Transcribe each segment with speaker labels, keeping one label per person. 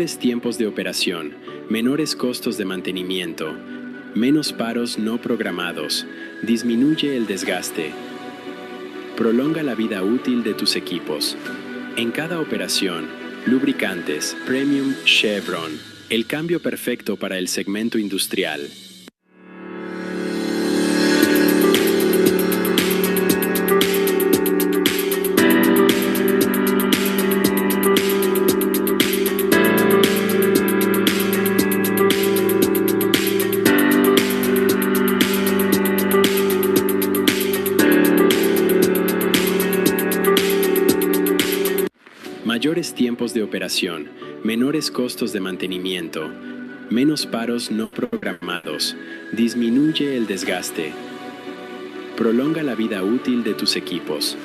Speaker 1: Mayores tiempos de operación, menores costos de mantenimiento, menos paros no programados, disminuye el desgaste, prolonga la vida útil de tus equipos. En cada operación, lubricantes Premium Chevron, el cambio perfecto para el segmento industrial. Mayores tiempos de operación, menores costos de mantenimiento, menos paros no programados, disminuye el desgaste, prolonga la vida útil de tus equipos.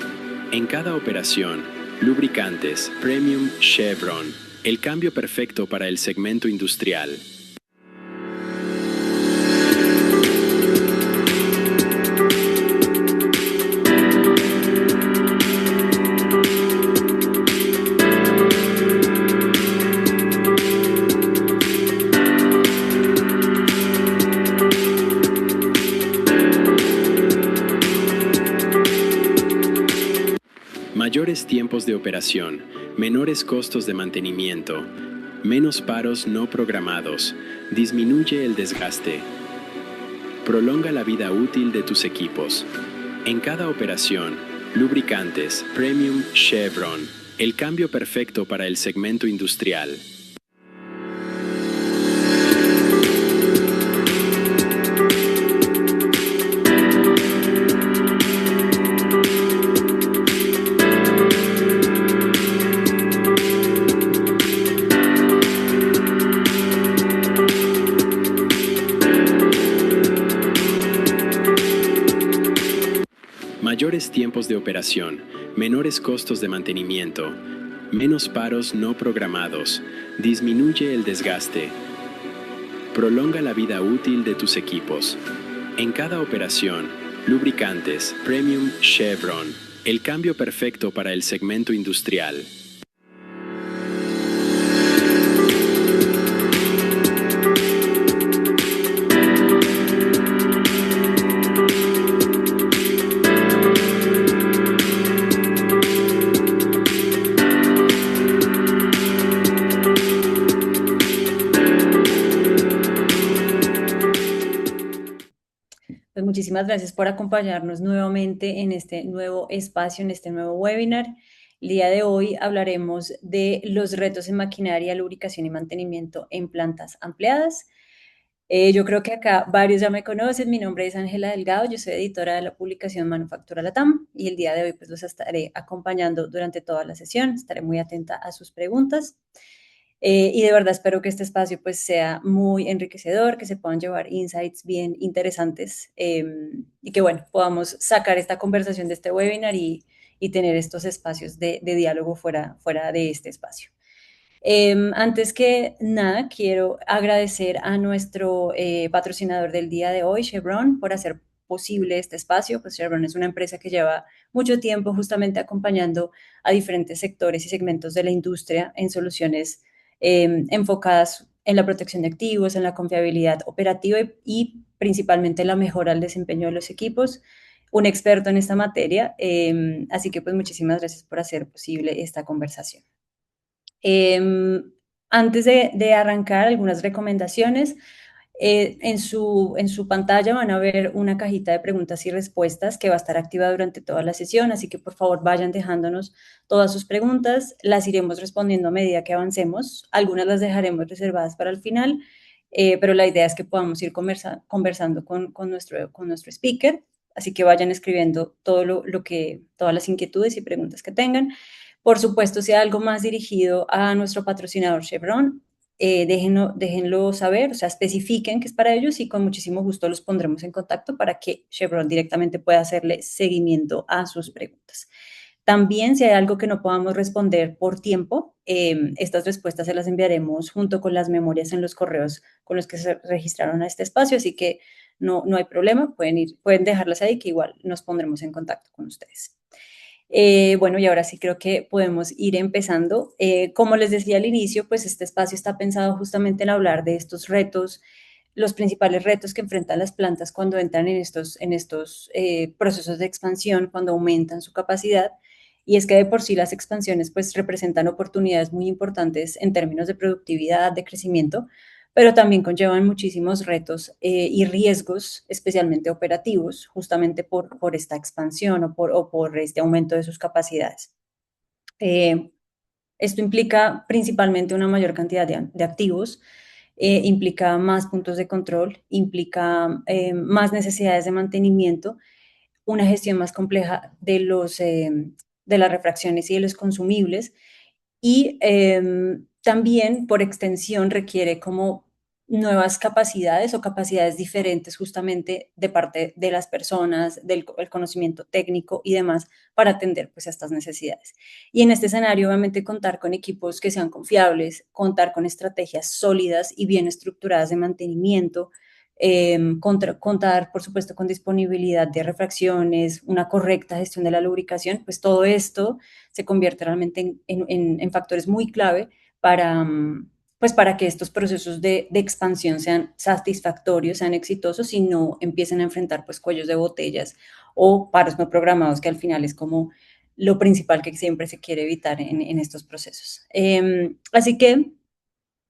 Speaker 1: En cada operación, lubricantes Premium Chevron, el cambio perfecto para el segmento industrial. Mayores tiempos de operación, menores costos de mantenimiento, menos paros no programados, disminuye el desgaste, prolonga la vida útil de tus equipos. En cada operación, lubricantes Premium Chevron, el cambio perfecto para el segmento industrial. Mayores tiempos de operación, menores costos de mantenimiento, menos paros no programados, disminuye el desgaste, prolonga la vida útil de tus equipos. En cada operación, lubricantes Premium Chevron, el cambio perfecto para el segmento industrial.
Speaker 2: Pues muchísimas gracias por acompañarnos nuevamente en este nuevo espacio, en este nuevo webinar. El día de hoy hablaremos de los retos en maquinaria, lubricación y mantenimiento en plantas ampliadas. Yo creo que acá varios ya me conocen. Mi nombre es Ángela Delgado, yo soy editora de la publicación Manufactura Latam y el día de hoy pues los estaré acompañando durante toda la sesión. Estaré muy atenta a sus preguntas. Y de verdad espero que este espacio pues sea muy enriquecedor, que se puedan llevar insights bien interesantes y que bueno, podamos sacar esta conversación de este webinar y tener estos espacios de diálogo fuera de este espacio. Antes que nada, quiero agradecer a nuestro patrocinador del día de hoy, Chevron, por hacer posible este espacio. Pues Chevron es una empresa que lleva mucho tiempo justamente acompañando a diferentes sectores y segmentos de la industria en soluciones enfocadas en la protección de activos, en la confiabilidad operativa y principalmente en la mejora del desempeño de los equipos. Un experto en esta materia, así que pues muchísimas gracias por hacer posible esta conversación. Antes de arrancar, algunas recomendaciones. En su pantalla van a ver una cajita de preguntas y respuestas que va a estar activa durante toda la sesión, así que por favor vayan dejándonos todas sus preguntas, las iremos respondiendo a medida que avancemos, algunas las dejaremos reservadas para el final, pero la idea es que podamos ir conversando con nuestro speaker, así que vayan escribiendo todas las inquietudes y preguntas que tengan. Por supuesto, si hay algo más dirigido a nuestro patrocinador Chevron, déjenlo saber, o sea, especifiquen que es para ellos y con muchísimo gusto los pondremos en contacto para que Chevron directamente pueda hacerle seguimiento a sus preguntas. También, si hay algo que no podamos responder por tiempo, estas respuestas se las enviaremos junto con las memorias en los correos con los que se registraron a este espacio, así que no hay problema, pueden dejarlas ahí que igual nos pondremos en contacto con ustedes. Bueno, y ahora sí creo que podemos ir empezando. Como les decía al inicio, pues este espacio está pensado justamente en hablar de estos retos, los principales retos que enfrentan las plantas cuando entran en estos procesos de expansión, cuando aumentan su capacidad. Y es que de por sí las expansiones pues representan oportunidades muy importantes en términos de productividad, de crecimiento, pero también conllevan muchísimos retos y riesgos, especialmente operativos, justamente por esta expansión o por este aumento de sus capacidades. Eh, Esto implica principalmente una mayor cantidad de activos, implica más puntos de control, implica más necesidades de mantenimiento, una gestión más compleja de las refracciones y de los consumibles y también por extensión requiere como nuevas capacidades o capacidades diferentes justamente de parte de las personas, del el conocimiento técnico y demás para atender pues a estas necesidades. Y en este escenario obviamente contar con equipos que sean confiables, contar con estrategias sólidas y bien estructuradas de mantenimiento, contar por supuesto con disponibilidad de refracciones, una correcta gestión de la lubricación, pues todo esto se convierte realmente en factores muy clave para, pues para que estos procesos de expansión sean satisfactorios, sean exitosos y no empiecen a enfrentar pues cuellos de botellas o paros no programados, que al final es como lo principal que siempre se quiere evitar en estos procesos. Así que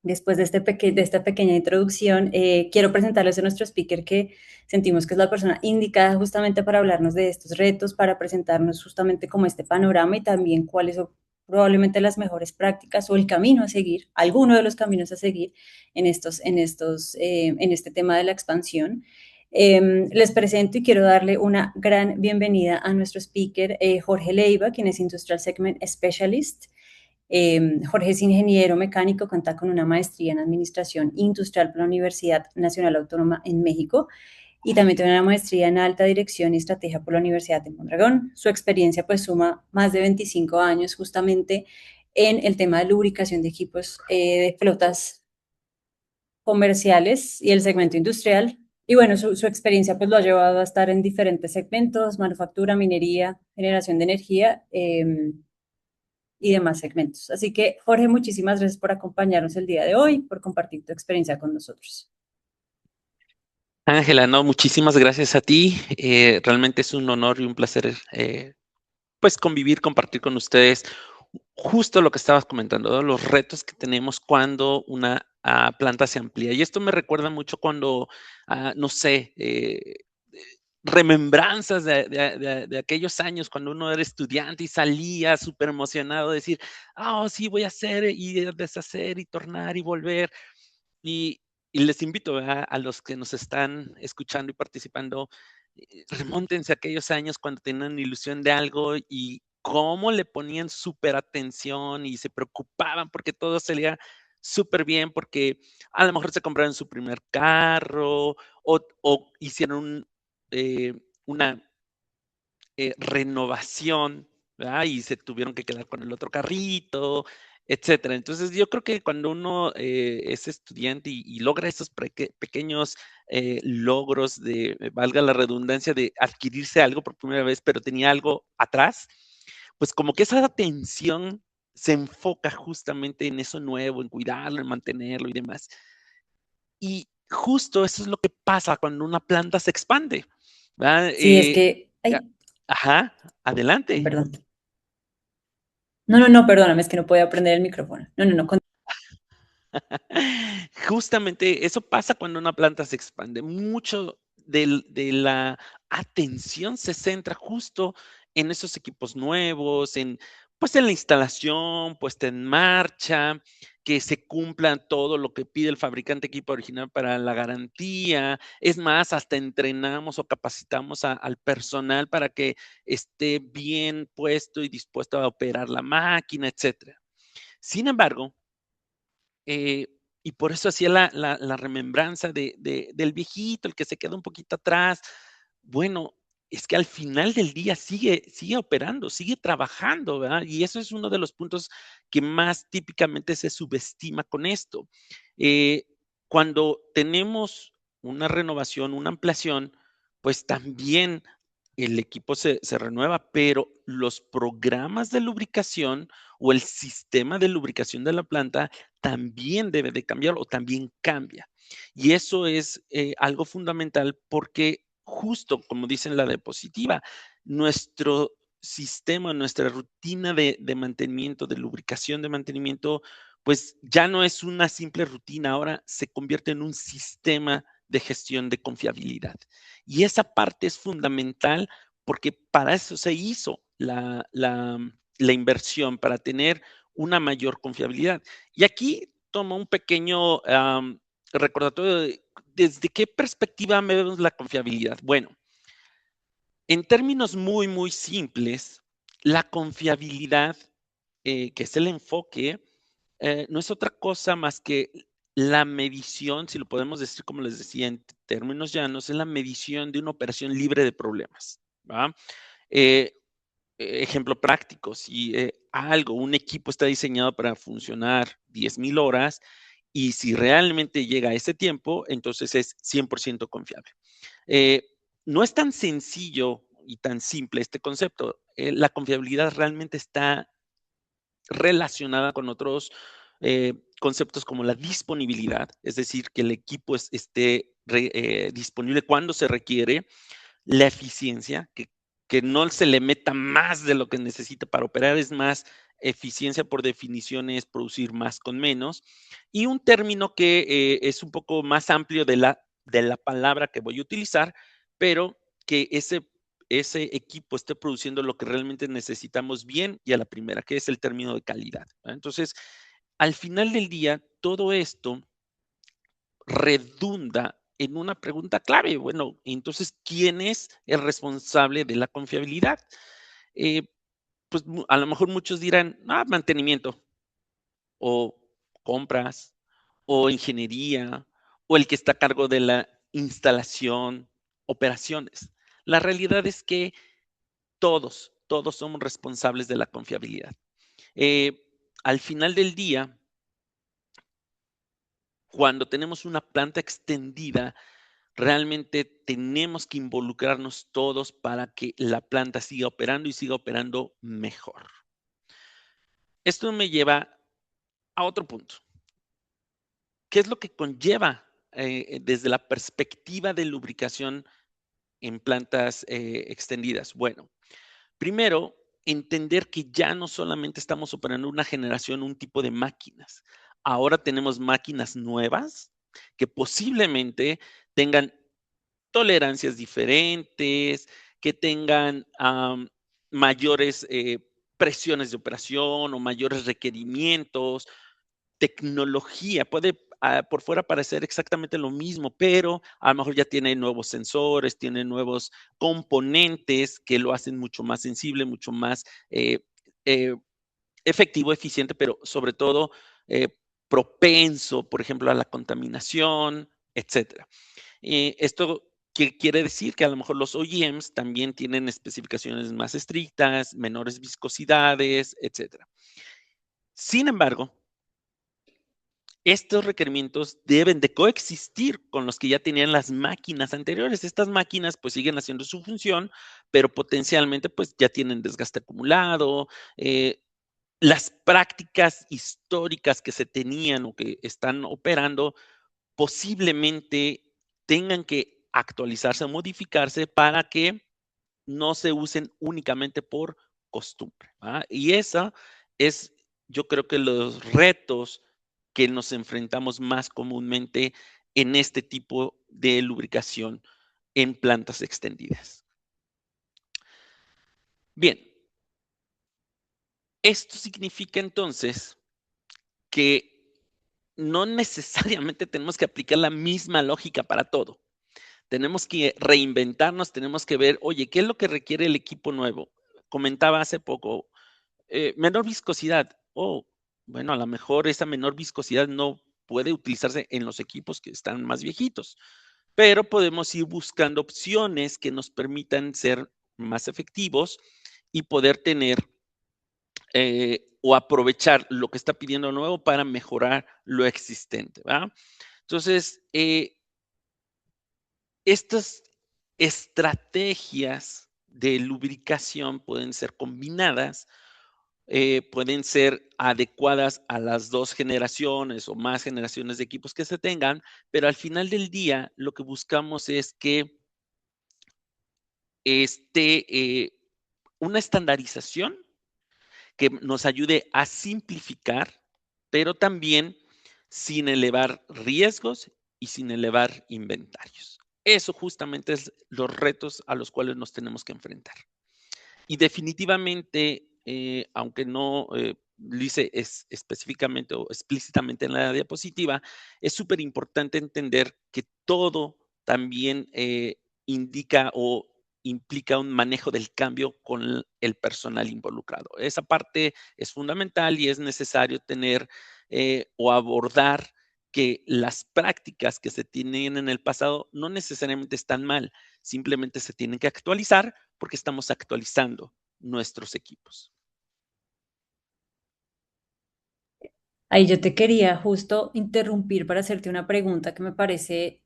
Speaker 2: después de, de esta pequeña introducción, quiero presentarles a nuestro speaker que sentimos que es la persona indicada justamente para hablarnos de estos retos, para presentarnos justamente como este panorama y también cuáles son probablemente las mejores prácticas o el camino a seguir, alguno de los caminos a seguir en este tema de la expansión. Les presento y quiero darle una gran bienvenida a nuestro speaker, Jorge Leiva, quien es Industrial Segment Specialist. Jorge es ingeniero mecánico, cuenta con una maestría en Administración Industrial por la Universidad Nacional Autónoma en México y también tiene una maestría en Alta Dirección y Estrategia por la Universidad de Mondragón. Su experiencia pues suma más de 25 años justamente en el tema de lubricación de equipos de flotas comerciales y el segmento industrial. Y bueno, su experiencia pues lo ha llevado a estar en diferentes segmentos, manufactura, minería, generación de energía, y demás segmentos. Así que, Jorge, muchísimas gracias por acompañarnos el día de hoy, por compartir tu experiencia con nosotros.
Speaker 3: Ángela, no, muchísimas gracias a ti. Realmente es un honor y un placer, pues, convivir, compartir con ustedes justo lo que estabas comentando, ¿no? Los retos que tenemos cuando una planta se amplía. Y esto me recuerda mucho cuando, no sé, remembranzas de aquellos años cuando uno era estudiante y salía súper emocionado, decir, oh, sí, voy a hacer y deshacer y tornar y volver. Y, y les invito, ¿verdad?, a los que nos están escuchando y participando, remóntense a aquellos años cuando tenían ilusión de algo y cómo le ponían súper atención y se preocupaban porque todo salía súper bien, porque a lo mejor se compraron su primer carro o hicieron eh, una renovación, ¿verdad? Y se tuvieron que quedar con el otro carrito, etcétera. Entonces, yo creo que cuando uno es estudiante y logra esos pequeños logros de, valga la redundancia, de adquirirse algo por primera vez, pero tenía algo atrás, pues como que esa atención se enfoca justamente en eso nuevo, en cuidarlo, en mantenerlo y demás. Y justo eso es lo que pasa cuando una planta se expande, ¿verdad?
Speaker 2: Sí, es que,
Speaker 3: A
Speaker 2: ay,
Speaker 3: ajá, adelante.
Speaker 2: perdón. No, no, no, perdóname, es que no podía prender el micrófono. No, no, no.
Speaker 3: Justamente eso pasa cuando una planta se expande. Mucho de la atención se centra justo en esos equipos nuevos, en, pues, en la instalación, puesta en marcha, que se cumpla todo lo que pide el fabricante equipo original para la garantía. Es más, hasta entrenamos o capacitamos al personal para que esté bien puesto y dispuesto a operar la máquina, etcétera. Sin embargo, eh, y por eso hacía la remembranza del viejito, el que se queda un poquito atrás. Bueno, es que al final del día sigue operando, sigue trabajando, ¿verdad? Y eso es uno de los puntos que más típicamente se subestima con esto. Eh, Cuando tenemos una renovación, una ampliación, pues también el equipo se renueva, pero los programas de lubricación o el sistema de lubricación de la planta también debe de cambiar o también cambia. Y eso es algo fundamental porque justo como dicen la diapositiva, nuestro sistema, nuestra rutina de mantenimiento, de lubricación de mantenimiento, pues ya no es una simple rutina, ahora se convierte en un sistema de gestión de confiabilidad. Y esa parte es fundamental porque para eso se hizo la inversión, para tener una mayor confiabilidad. Y aquí tomo un pequeño recordatorio de desde qué perspectiva vemos la confiabilidad. Bueno, en términos muy, muy simples, la confiabilidad, que es el enfoque, no es otra cosa más que la medición, si lo podemos decir como les decía en términos llanos, es la medición de una operación libre de problemas, ¿va? Eh, ejemplo práctico, si un equipo está diseñado para funcionar 10,000 horas y si realmente llega a ese tiempo, entonces es 100% confiable. Eh, no es tan sencillo y tan simple este concepto. La confiabilidad realmente está relacionada con otros conceptos como la disponibilidad, es decir, que el equipo esté disponible cuando se requiere, la eficiencia, que no se le meta más de lo que necesita para operar, es más, eficiencia por definición es producir más con menos, y un término que es un poco más amplio de la palabra que voy a utilizar, pero que ese equipo esté produciendo lo que realmente necesitamos bien y a la primera, que es el término de calidad, ¿va? Entonces, al final del día, todo esto redunda en una pregunta clave. Bueno, entonces, ¿quién es el responsable de la confiabilidad? Eh, pues a lo mejor muchos dirán, mantenimiento o compras o ingeniería o el que está a cargo de la instalación, operaciones. La realidad es que todos somos responsables de la confiabilidad. Al final del día, cuando tenemos una planta extendida, realmente tenemos que involucrarnos todos para que la planta siga operando y siga operando mejor. Esto me lleva a otro punto. ¿Qué es lo que conlleva desde la perspectiva de lubricación en plantas extendidas? Bueno, primero, entender que ya no solamente estamos operando una generación, un tipo de máquinas. Ahora tenemos máquinas nuevas que posiblemente tengan tolerancias diferentes, que tengan mayores presiones de operación o mayores requerimientos, tecnología. Puede por fuera parecer exactamente lo mismo, pero a lo mejor ya tiene nuevos sensores, tiene nuevos componentes que lo hacen mucho más sensible, mucho más eh, efectivo, eficiente, pero sobre todo eh, propenso, por ejemplo, a la contaminación, etcétera. Esto ¿qué quiere decir? Que a lo mejor los OEMs también tienen especificaciones más estrictas, menores viscosidades, etcétera. Sin embargo, estos requerimientos deben de coexistir con los que ya tenían las máquinas anteriores. Estas máquinas pues siguen haciendo su función, pero potencialmente pues ya tienen desgaste acumulado. Las prácticas históricas que se tenían o que están operando posiblemente tengan que actualizarse o modificarse para que no se usen únicamente por costumbre, ¿va? Y esa es, yo creo que los retos que nos enfrentamos más comúnmente en este tipo de lubricación en plantas extendidas. Bien, esto significa entonces que no necesariamente tenemos que aplicar la misma lógica para todo. Tenemos que reinventarnos, tenemos que ver, oye, ¿qué es lo que requiere el equipo nuevo? Comentaba hace poco, menor viscosidad. Oh, bueno, a lo mejor esa menor viscosidad no puede utilizarse en los equipos que están más viejitos, pero podemos ir buscando opciones que nos permitan ser más efectivos y poder tener o aprovechar lo que está pidiendo nuevo para mejorar lo existente, ¿va? Entonces, estas estrategias de lubricación pueden ser combinadas, pueden ser adecuadas a las 2 generaciones o más generaciones de equipos que se tengan, pero al final del día lo que buscamos es que esté, una estandarización que nos ayude a simplificar, pero también sin elevar riesgos y sin elevar inventarios. Eso justamente es los retos a los cuales nos tenemos que enfrentar. Y definitivamente, aunque no lo hice específicamente o explícitamente en la diapositiva, es súper importante entender que todo también indica o implica un manejo del cambio con el personal involucrado. Esa parte es fundamental y es necesario tener o abordar que las prácticas que se tienen en el pasado no necesariamente están mal, simplemente se tienen que actualizar porque estamos actualizando nuestros equipos.
Speaker 2: Ahí yo te quería justo interrumpir para hacerte una pregunta que me parece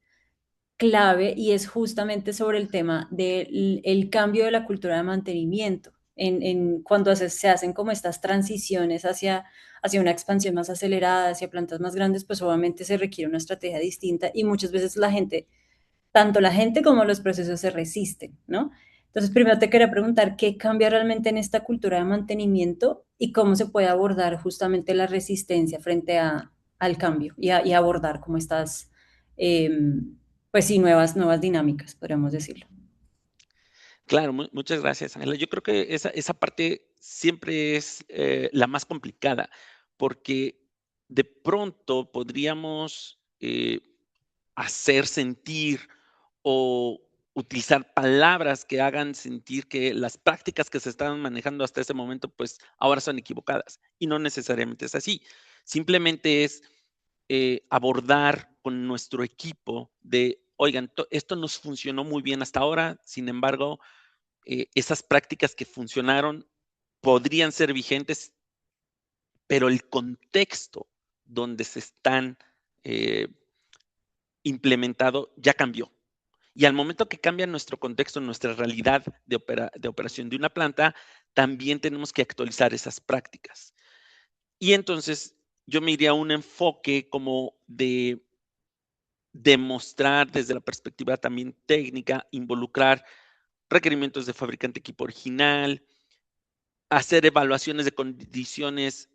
Speaker 2: clave y es justamente sobre el tema del el cambio de la cultura de mantenimiento. Cuando se hacen como estas transiciones hacia una expansión más acelerada, hacia plantas más grandes, pues obviamente se requiere una estrategia distinta y muchas veces tanto la gente como los procesos se resisten, ¿no? Entonces, primero te quería preguntar qué cambia realmente en esta cultura de mantenimiento y cómo se puede abordar justamente la resistencia frente al cambio y abordar como estas, eh, pues sí, nuevas dinámicas, podríamos decirlo.
Speaker 3: Claro, muchas gracias, Ángela. Yo creo que esa parte siempre es la más complicada, porque de pronto podríamos hacer sentir o utilizar palabras que hagan sentir que las prácticas que se estaban manejando hasta ese momento, pues ahora son equivocadas. Y no necesariamente es así. Simplemente es abordar con nuestro equipo de, oigan, esto nos funcionó muy bien hasta ahora, sin embargo, esas prácticas que funcionaron podrían ser vigentes, pero el contexto donde se están eh, implementado ya cambió. Y al momento que cambia nuestro contexto, nuestra realidad de operación de una planta, también tenemos que actualizar esas prácticas. Y entonces yo me iría a un enfoque como de demostrar desde la perspectiva también técnica, involucrar requerimientos de fabricante equipo original, hacer evaluaciones de condiciones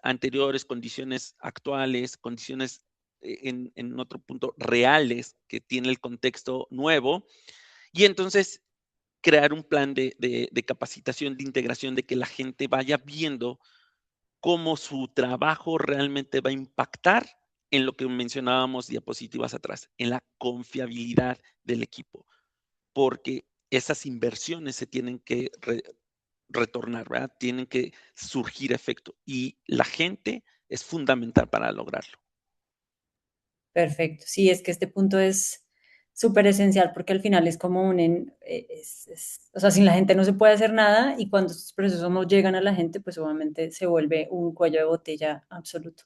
Speaker 3: anteriores, condiciones actuales, condiciones en otro punto reales que tiene el contexto nuevo. Y entonces crear un plan de capacitación, de integración, de que la gente vaya viendo cómo su trabajo realmente va a impactar en lo que mencionábamos diapositivas atrás, en la confiabilidad del equipo, porque esas inversiones se tienen que retornar, ¿verdad? Tienen que surgir efecto y la gente es fundamental para lograrlo.
Speaker 2: Perfecto. Sí, es que este punto es súper esencial porque al final es como o sea, sin la gente no se puede hacer nada y cuando estos procesos no llegan a la gente, pues obviamente se vuelve un cuello de botella absoluto.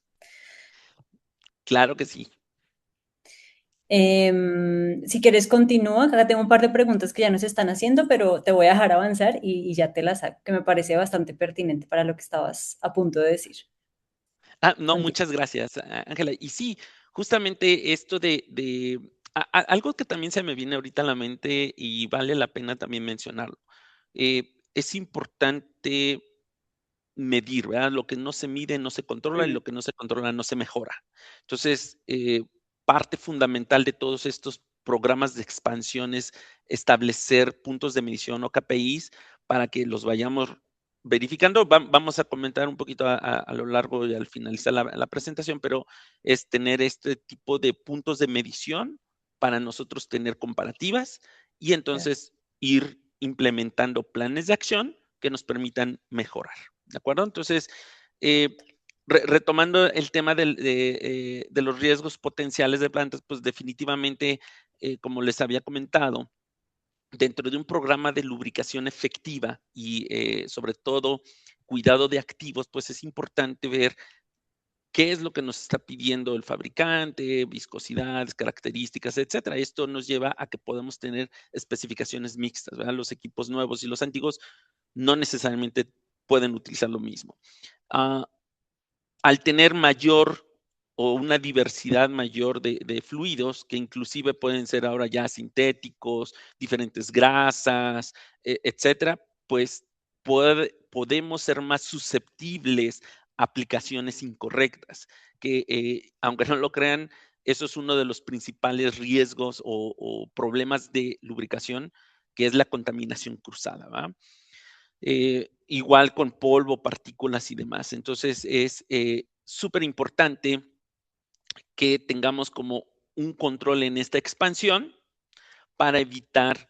Speaker 3: Claro que sí.
Speaker 2: Si quieres, continúa. Acá tengo un par de preguntas que ya nos están haciendo, pero te voy a dejar avanzar y ya te las hago, que me parece bastante pertinente para lo que estabas a punto de decir.
Speaker 3: No,
Speaker 2: Continúa.
Speaker 3: muchas gracias, Ángela. Y sí, justamente esto algo que también se me viene ahorita a la mente y vale la pena también mencionarlo. Es importante medir, ¿verdad? Lo que no se mide no se controla y
Speaker 2: Mm,
Speaker 3: lo que no se controla no se mejora. Entonces, parte fundamental de todos estos programas de expansión es establecer puntos de medición o KPIs para que los vayamos verificando. Vamos a comentar un poquito a lo largo y al finalizar la presentación, pero es tener este tipo de puntos de medición para nosotros tener comparativas y
Speaker 2: claro.
Speaker 3: entonces ir implementando planes de acción que nos permitan mejorar. ¿De acuerdo? Entonces, retomando el tema de los riesgos potenciales de plantas, pues definitivamente, como les había comentado, dentro de un programa de lubricación efectiva y sobre todo cuidado de activos, pues es importante ver qué es lo que nos está pidiendo el fabricante, viscosidades, características, etcétera. Esto nos lleva a que podemos tener especificaciones mixtas, ¿verdad? Los equipos nuevos y los antiguos no necesariamente pueden utilizar lo mismo. Al tener mayor o una diversidad mayor de fluidos, que inclusive pueden ser ahora ya sintéticos, diferentes grasas, etcétera, pues podemos ser más susceptibles a aplicaciones incorrectas, que aunque no lo crean, eso es uno de los principales riesgos o problemas de lubricación, que es la contaminación cruzada, ¿va? Igual con polvo, partículas y demás. Entonces es súper importante que tengamos como un control en esta expansión para evitar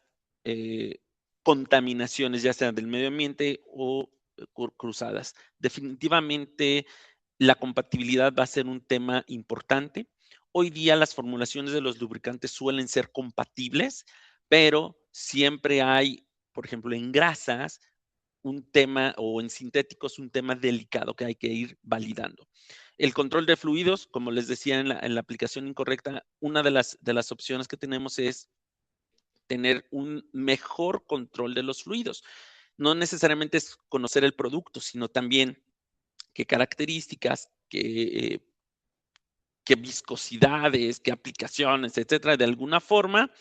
Speaker 3: contaminaciones, ya sea del medio ambiente o cruzadas. Definitivamente la compatibilidad va a ser un tema importante. Hoy día las formulaciones de los lubricantes suelen ser compatibles, pero siempre hay, por ejemplo, en grasas, un tema, o en sintéticos, un tema delicado que hay que ir validando. El control de fluidos, como les decía en la aplicación incorrecta, una de las opciones que tenemos es tener un mejor control de los fluidos. No necesariamente es conocer el producto, sino también qué características, qué viscosidades, qué aplicaciones, etcétera, de alguna forma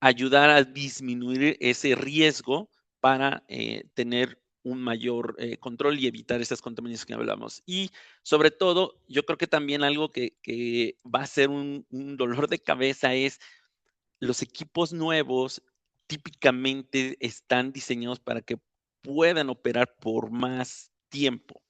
Speaker 3: ayudar a disminuir ese riesgo para tener un mayor control y evitar esas contaminaciones que hablamos. Y sobre todo, yo creo que también algo que va a ser un dolor de cabeza es los equipos nuevos típicamente están diseñados para que puedan operar por más tiempo.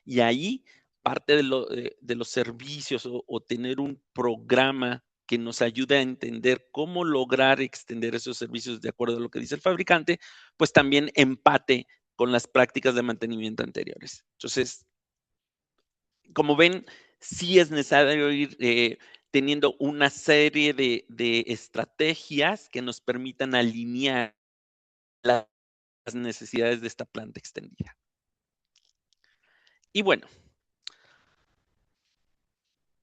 Speaker 3: Y ahí parte de los servicios o tener un programa que nos ayude a entender cómo lograr extender esos servicios de acuerdo a lo que dice el fabricante, pues también empate con las prácticas de mantenimiento anteriores. Entonces, como ven, sí es necesario ir teniendo una serie de estrategias que nos permitan alinear las necesidades de esta planta extendida. Y bueno,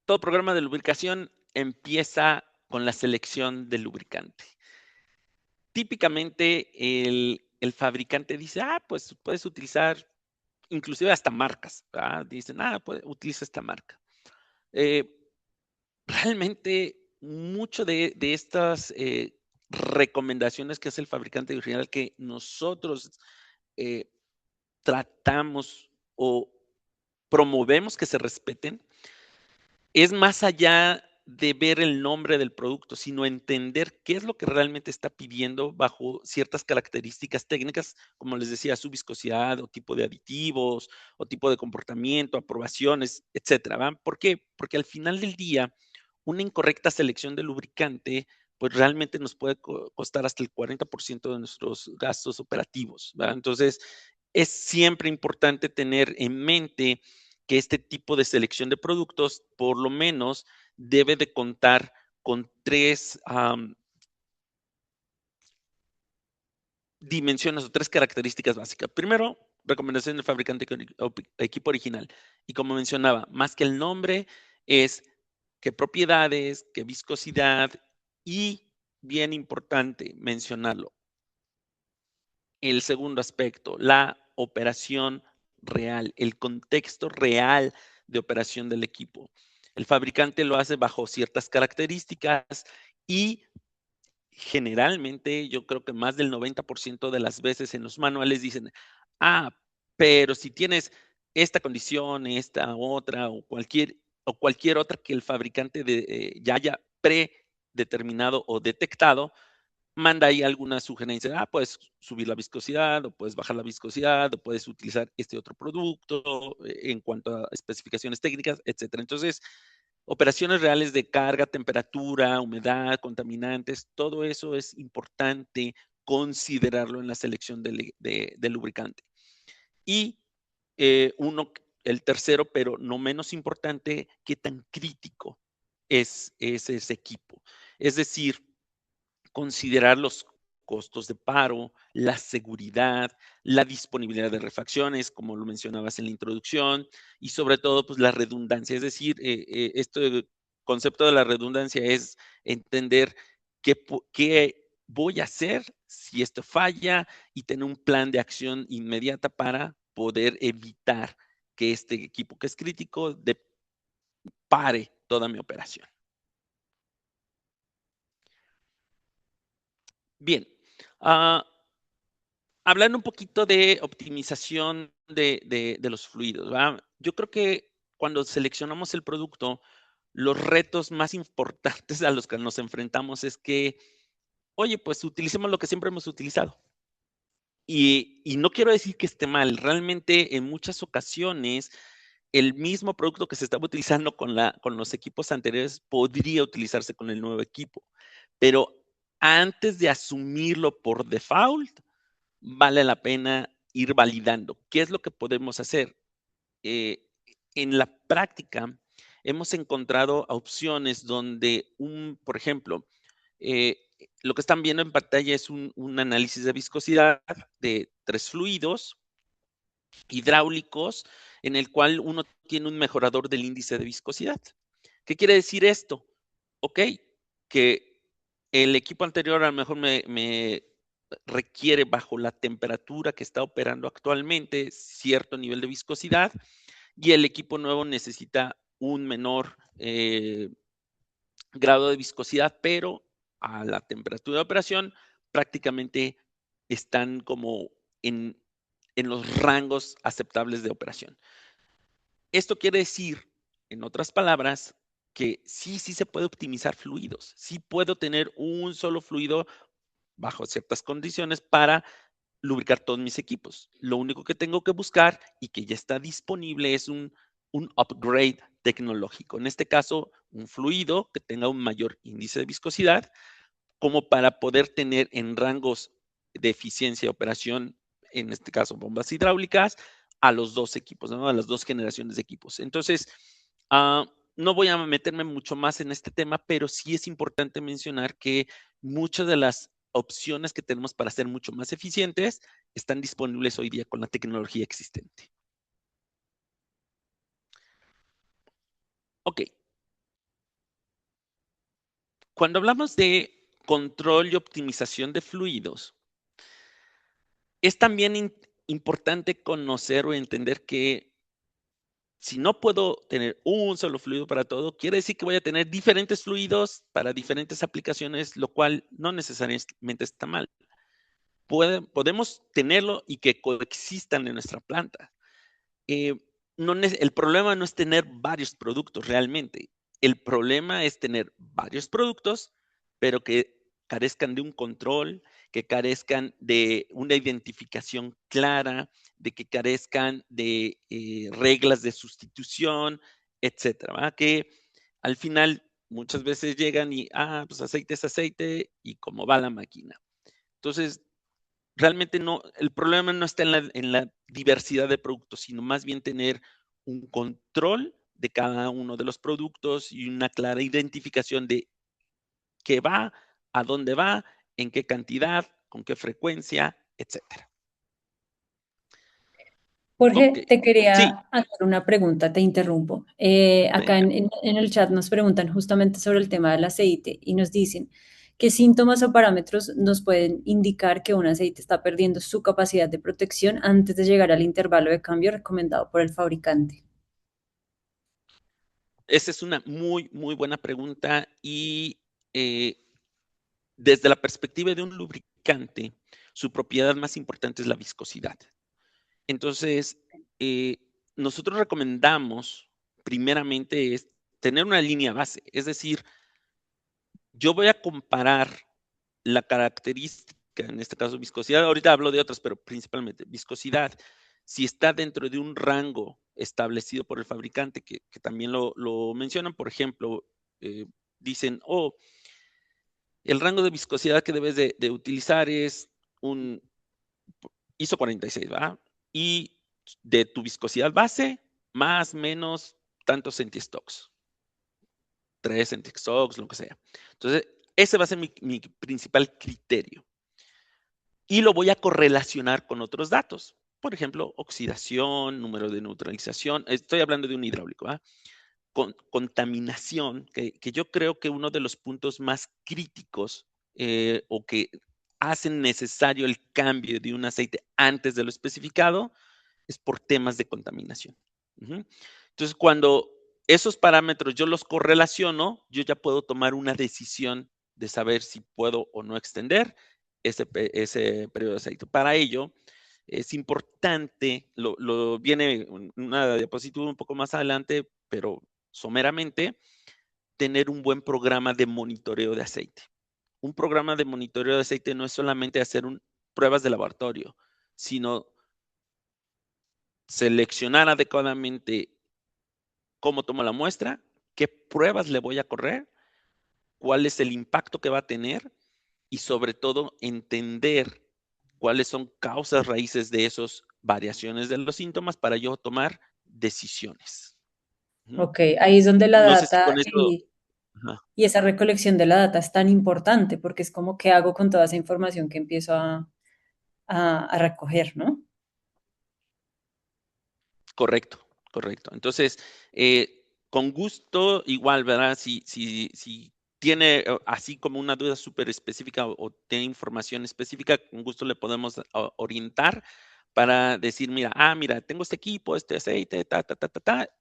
Speaker 3: todo programa de lubricación empieza con la selección del lubricante. Típicamente el fabricante dice, pues puedes utilizar inclusive hasta marcas, ¿verdad? Dicen, pues, utiliza esta marca. Realmente mucho de estas recomendaciones que hace el fabricante original que nosotros eh, tratamos o promovemos que se respeten, es más allá de ver el nombre del producto, sino entender qué es lo que realmente está pidiendo bajo ciertas características técnicas, como les decía, su viscosidad o tipo de aditivos o tipo de comportamiento, aprobaciones, etcétera, ¿va? ¿Por qué? Porque al final del día, una incorrecta selección de lubricante, pues realmente nos puede costar hasta el 40% de nuestros gastos operativos, ¿va? Entonces, es siempre importante tener en mente que este tipo de selección de productos, por lo menos, debe de contar con tres dimensiones o tres características básicas. Primero, recomendación del fabricante o equipo original. Y como mencionaba, más que el nombre, es qué propiedades, qué viscosidad y, bien importante mencionarlo, el segundo aspecto, la operación real, el contexto real de operación del equipo. El fabricante lo hace bajo ciertas características y generalmente yo creo que más del 90% de las veces en los manuales dicen, pero si tienes esta condición, esta otra o cualquier otra que el fabricante ya haya predeterminado o detectado, manda ahí alguna sugerencia. Puedes subir la viscosidad o puedes bajar la viscosidad o puedes utilizar este otro producto en cuanto a especificaciones técnicas, etcétera. Entonces, operaciones reales de carga, temperatura, humedad, contaminantes, todo eso es importante considerarlo en la selección del lubricante. Y el tercero, pero no menos importante, qué tan crítico es ese equipo. Es decir, considerar los costos de paro, la seguridad, la disponibilidad de refacciones, como lo mencionabas en la introducción, y sobre todo, pues la redundancia. Es decir, este concepto de la redundancia es entender qué voy a hacer si esto falla y tener un plan de acción inmediata para poder evitar que este equipo que es crítico pare toda mi operación. Bien, hablando un poquito de optimización de los fluidos, ¿va? Yo creo que cuando seleccionamos el producto, los retos más importantes a los que nos enfrentamos es que, oye, pues utilicemos lo que siempre hemos utilizado. Y no quiero decir que esté mal, realmente en muchas ocasiones el mismo producto que se estaba utilizando con los equipos anteriores podría utilizarse con el nuevo equipo, pero antes de asumirlo por default, vale la pena ir validando. ¿Qué es lo que podemos hacer? Eh, en la práctica, hemos encontrado opciones donde por ejemplo, lo que están viendo en pantalla es un análisis de viscosidad de 3 fluidos hidráulicos en el cual uno tiene un mejorador del índice de viscosidad. ¿Qué quiere decir esto? Ok, que el equipo anterior a lo mejor me requiere bajo la temperatura que está operando actualmente cierto nivel de viscosidad y el equipo nuevo necesita un menor grado de viscosidad, pero a la temperatura de operación prácticamente están como en los rangos aceptables de operación. Esto quiere decir, en otras palabras, que sí se puede optimizar fluidos. Sí puedo tener un solo fluido bajo ciertas condiciones para lubricar todos mis equipos. Lo único que tengo que buscar y que ya está disponible es un upgrade tecnológico. En este caso, un fluido que tenga un mayor índice de viscosidad, como para poder tener en rangos de eficiencia de operación, en este caso bombas hidráulicas, a los dos equipos, ¿no? A las dos generaciones de equipos. Entonces, no voy a meterme mucho más en este tema, pero sí es importante mencionar que muchas de las opciones que tenemos para ser mucho más eficientes están disponibles hoy día con la tecnología existente. Ok. Cuando hablamos de control y optimización de fluidos, es también importante conocer o entender que si no puedo tener un solo fluido para todo, quiere decir que voy a tener diferentes fluidos para diferentes aplicaciones, lo cual no necesariamente está mal. Podemos tenerlo y que coexistan en nuestra planta. El problema no es tener varios productos realmente. El problema es tener varios productos, pero que carezcan de un control, que carezcan de una identificación clara, de que carezcan de reglas de sustitución, etcétera, ¿verdad? Que al final muchas veces llegan y, pues aceite es aceite y cómo va la máquina. Entonces, realmente no, el problema no está en la diversidad de productos, sino más bien tener un control de cada uno de los productos y una clara identificación de qué va, a dónde va, en qué cantidad, con qué frecuencia, etcétera.
Speaker 2: Jorge,
Speaker 3: Ok,
Speaker 2: te
Speaker 3: sí,
Speaker 2: quería hacer una pregunta, te interrumpo. Acá
Speaker 3: venga.
Speaker 2: en el chat nos preguntan justamente sobre el tema del aceite y nos dicen qué síntomas o parámetros nos pueden indicar que un aceite está perdiendo su capacidad de protección antes de llegar al intervalo de cambio recomendado por el fabricante.
Speaker 3: Esa es una muy, muy buena pregunta y desde la perspectiva de un lubricante, su propiedad más importante es la viscosidad. Entonces, nosotros recomendamos, primeramente, es tener una línea base. Es decir, yo voy a comparar la característica, en este caso viscosidad, ahorita hablo de otras, pero principalmente viscosidad, si está dentro de un rango establecido por el fabricante, que también lo mencionan, por ejemplo, dicen, el rango de viscosidad que debes de utilizar es un ISO 46, ¿va? Y de tu viscosidad base, más o menos tantos centistocks, 3 centistocks, lo que sea. Entonces, ese va a ser mi principal criterio. y lo voy a correlacionar con otros datos. Por ejemplo, oxidación, número de neutralización. Estoy hablando de un hidráulico, ¿verdad? Contaminación, que yo creo que uno de los puntos más críticos o que hacen necesario el cambio de un aceite antes de lo especificado es por temas de contaminación. Entonces, cuando esos parámetros yo los correlaciono, yo ya puedo tomar una decisión de saber si puedo o no extender ese periodo de aceite. Para ello, es importante, viene una diapositiva un poco más adelante, pero someramente, tener un buen programa de monitoreo de aceite. Un programa de monitoreo de aceite no es solamente hacer pruebas de laboratorio, sino seleccionar adecuadamente cómo tomo la muestra, qué pruebas le voy a correr, cuál es el impacto que va a tener y sobre todo entender cuáles son causas raíces de esas variaciones de los síntomas para yo tomar decisiones.
Speaker 2: Ok, ahí es donde la
Speaker 3: No sé si
Speaker 2: data
Speaker 3: con esto... Ajá,
Speaker 2: y esa recolección de la data es tan importante porque es como qué hago con toda esa información que empiezo a recoger, ¿no?
Speaker 3: correcto, correcto. Entonces, con gusto, igual, ¿verdad? Si tiene así como una duda súper específica o tiene información específica, con gusto le podemos orientar para decir, mira, mira, tengo este equipo, este aceite,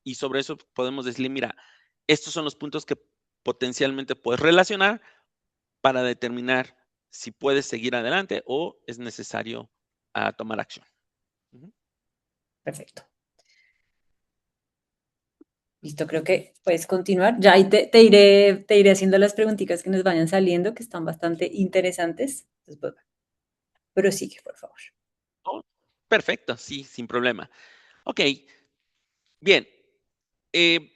Speaker 3: y sobre eso podemos decirle, mira, estos son los puntos que potencialmente puedes relacionar para determinar si puedes seguir adelante o es necesario tomar acción.
Speaker 2: Perfecto. Listo, creo que puedes continuar. Ya ahí te iré haciendo las preguntitas que nos vayan saliendo, que están bastante interesantes. Entonces, pues, prosigue, por favor.
Speaker 3: Oh, perfecto, sí, sin problema. Ok, bien. eh,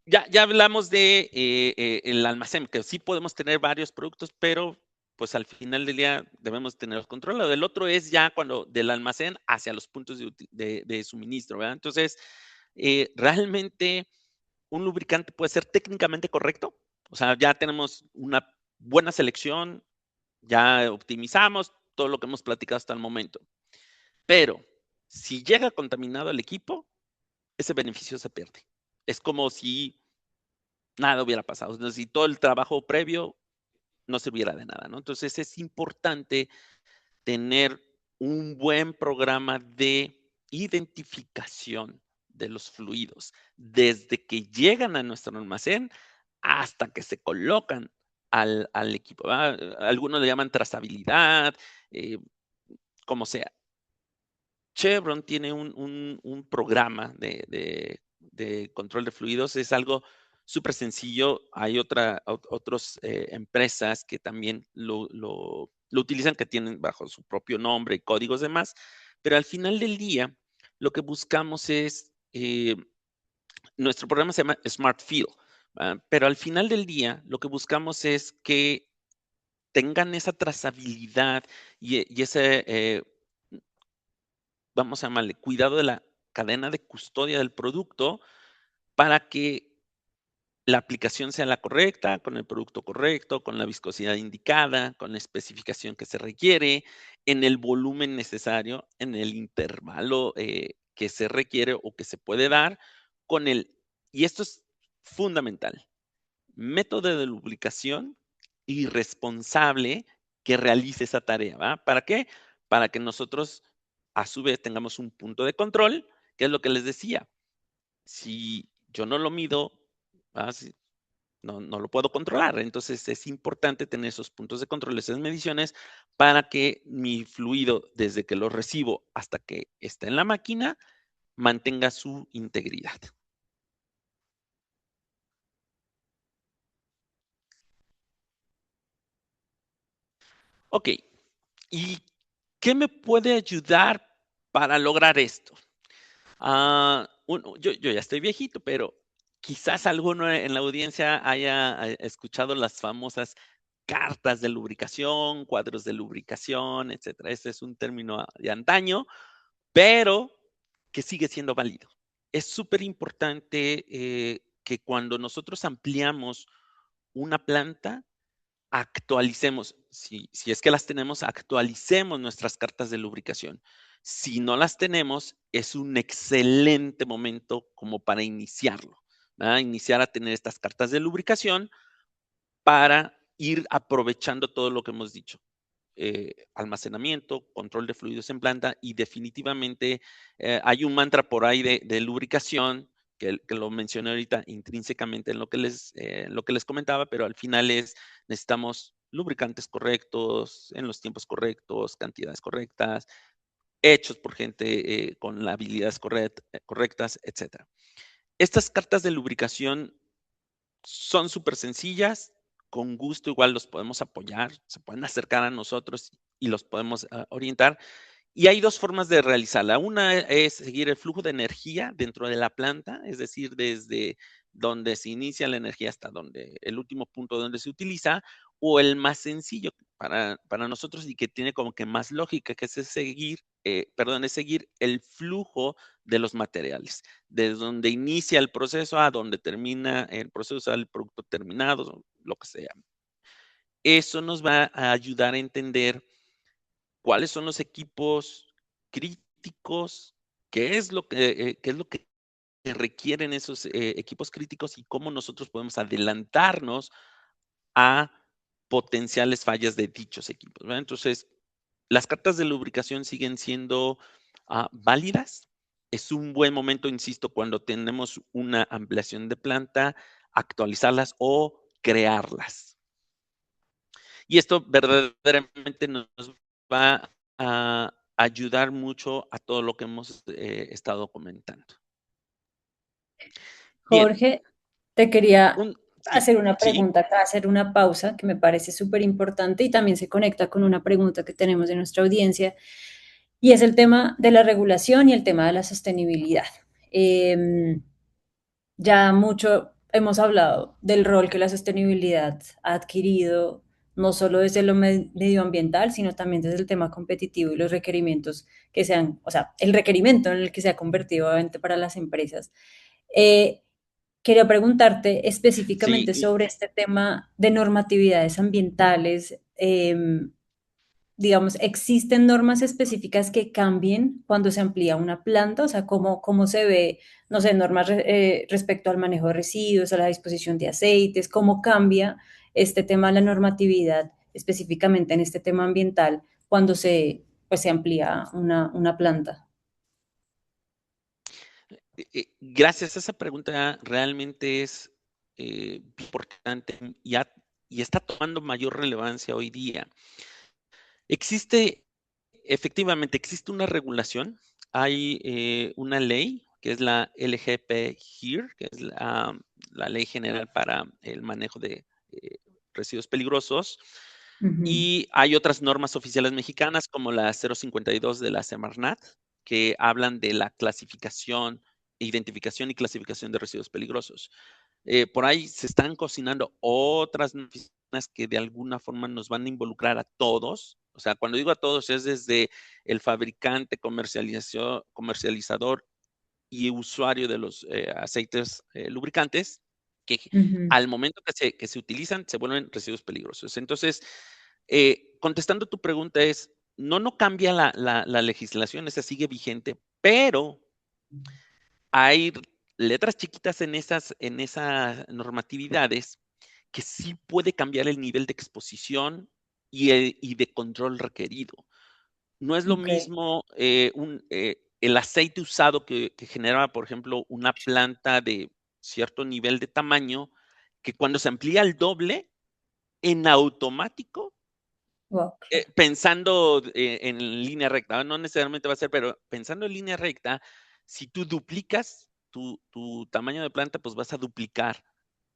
Speaker 3: ya hablamos de el almacén, que sí podemos tener varios productos, pero pues al final del día debemos tenerlos controlados. El otro es ya cuando del almacén hacia los puntos de suministro, ¿verdad? Entonces, realmente un lubricante puede ser técnicamente correcto. O sea, ya tenemos una buena selección, ya optimizamos todo lo que hemos platicado hasta el momento. Pero si llega contaminado el equipo, ese beneficio se pierde. Es como si nada hubiera pasado. Entonces, si todo el trabajo previo no sirviera de nada, ¿no? Entonces, es importante tener un buen programa de identificación de los fluidos, desde que llegan a nuestro almacén hasta que se colocan al equipo, ¿verdad? Algunos le llaman trazabilidad, como sea. Chevron tiene un programa de control de fluidos, es algo súper sencillo. Hay otras empresas que también lo utilizan, que tienen bajo su propio nombre y códigos demás, pero al final del día lo que buscamos es, nuestro programa se llama Smart Fill, pero al final del día lo que buscamos es que tengan esa trazabilidad y ese vamos a llamarle, cuidado de la cadena de custodia del producto para que la aplicación sea la correcta, con el producto correcto, con la viscosidad indicada, con la especificación que se requiere, en el volumen necesario, en el intervalo que se requiere o que se puede dar, y esto es fundamental, método de lubricación y responsable que realice esa tarea, ¿va? ¿Para qué? Para que nosotros a su vez tengamos un punto de control, que es lo que les decía. Si yo no lo mido, no lo puedo controlar. Entonces es importante tener esos puntos de control, esas mediciones, para que mi fluido, desde que lo recibo hasta que está en la máquina, mantenga su integridad. Ok, ¿y qué me puede ayudar para lograr esto? Yo ya estoy viejito, pero quizás alguno en la audiencia haya escuchado las famosas cartas de lubricación, cuadros de lubricación, etcétera. Ese es un término de antaño, pero que sigue siendo válido. Es súper importante que cuando nosotros ampliamos una planta, actualicemos, si es que las tenemos, actualicemos nuestras cartas de lubricación. Si no las tenemos, es un excelente momento como para iniciarlo, ¿verdad? Iniciar a tener estas cartas de lubricación para ir aprovechando todo lo que hemos dicho. Almacenamiento, control de fluidos en planta y definitivamente hay un mantra por ahí de lubricación que lo mencioné ahorita intrínsecamente en lo que les comentaba, pero al final necesitamos lubricantes correctos, en los tiempos correctos, cantidades correctas, hechos por gente con las habilidades correctas, etcétera. Estas cartas de lubricación son súper sencillas, con gusto igual los podemos apoyar, se pueden acercar a nosotros y los podemos orientar. Y hay dos formas de realizarla. Una es seguir el flujo de energía dentro de la planta, es decir, desde donde se inicia la energía hasta donde el último punto donde se utiliza, o el más sencillo para nosotros y que tiene como que más lógica, que es es seguir el flujo de los materiales, desde donde inicia el proceso a donde termina el proceso, al producto terminado, lo que sea. Eso nos va a ayudar a entender cuáles son los equipos críticos, qué es lo que requieren esos equipos críticos y cómo nosotros podemos adelantarnos a potenciales fallas de dichos equipos, ¿verdad? Entonces, las cartas de lubricación siguen siendo válidas. Es un buen momento, insisto, cuando tenemos una ampliación de planta, actualizarlas o crearlas. Y esto verdaderamente nos va a ayudar mucho a todo lo que hemos estado comentando. Bien,
Speaker 2: Jorge, te quería
Speaker 3: sí,
Speaker 2: hacer una
Speaker 3: sí,
Speaker 2: pregunta, acá, hacer una pausa que me parece súper importante y también se conecta con una pregunta que tenemos de nuestra audiencia y es el tema de la regulación y el tema de la sostenibilidad. Em, Ya mucho hemos hablado del rol que la sostenibilidad ha adquirido, no solo desde lo medioambiental, sino también desde el tema competitivo y los requerimientos que sean, o sea, el requerimiento en el que se ha convertido obviamente para las empresas. Eh, Quería preguntarte
Speaker 3: sí.
Speaker 2: específicamente sobre este tema de normatividades ambientales. Digamos, ¿existen normas específicas que cambien cuando se amplía una planta? O sea, ¿cómo se ve, no sé, normas respecto al manejo de residuos, a la disposición de aceites? ¿Cómo cambia este tema de la normatividad, específicamente en este tema ambiental, cuando pues, se amplía una planta?
Speaker 3: Gracias, esa pregunta realmente es importante y está tomando mayor relevancia hoy día. Existe, efectivamente, existe una regulación, hay una ley que es la LGP HERE, que es la Ley General para el Manejo de Residuos Peligrosos,
Speaker 2: Ujú.
Speaker 3: y hay otras normas oficiales mexicanas como la 052 de la Semarnat, que hablan de la clasificación, identificación y clasificación de residuos peligrosos. Por ahí se están cocinando otras normas que de alguna forma nos van a involucrar a todos. O sea, cuando digo a todos es desde el fabricante, comercializador y usuario de los aceites lubricantes, que
Speaker 2: Ujú.
Speaker 3: al momento que se utilizan se vuelven residuos peligrosos. Entonces, contestando tu pregunta es, no cambia la legislación, esa sigue vigente, pero hay letras chiquitas en esas normatividades que sí puede cambiar el nivel de exposición y de control requerido. No es lo
Speaker 2: Ok.
Speaker 3: mismo el aceite usado que generaba, por ejemplo, una planta de cierto nivel de tamaño, que cuando se amplía al doble, en automático,
Speaker 2: Wow, claro.
Speaker 3: pensando en línea recta, no necesariamente va a ser, pero pensando en línea recta, si tú duplicas tu tamaño de planta, pues vas a duplicar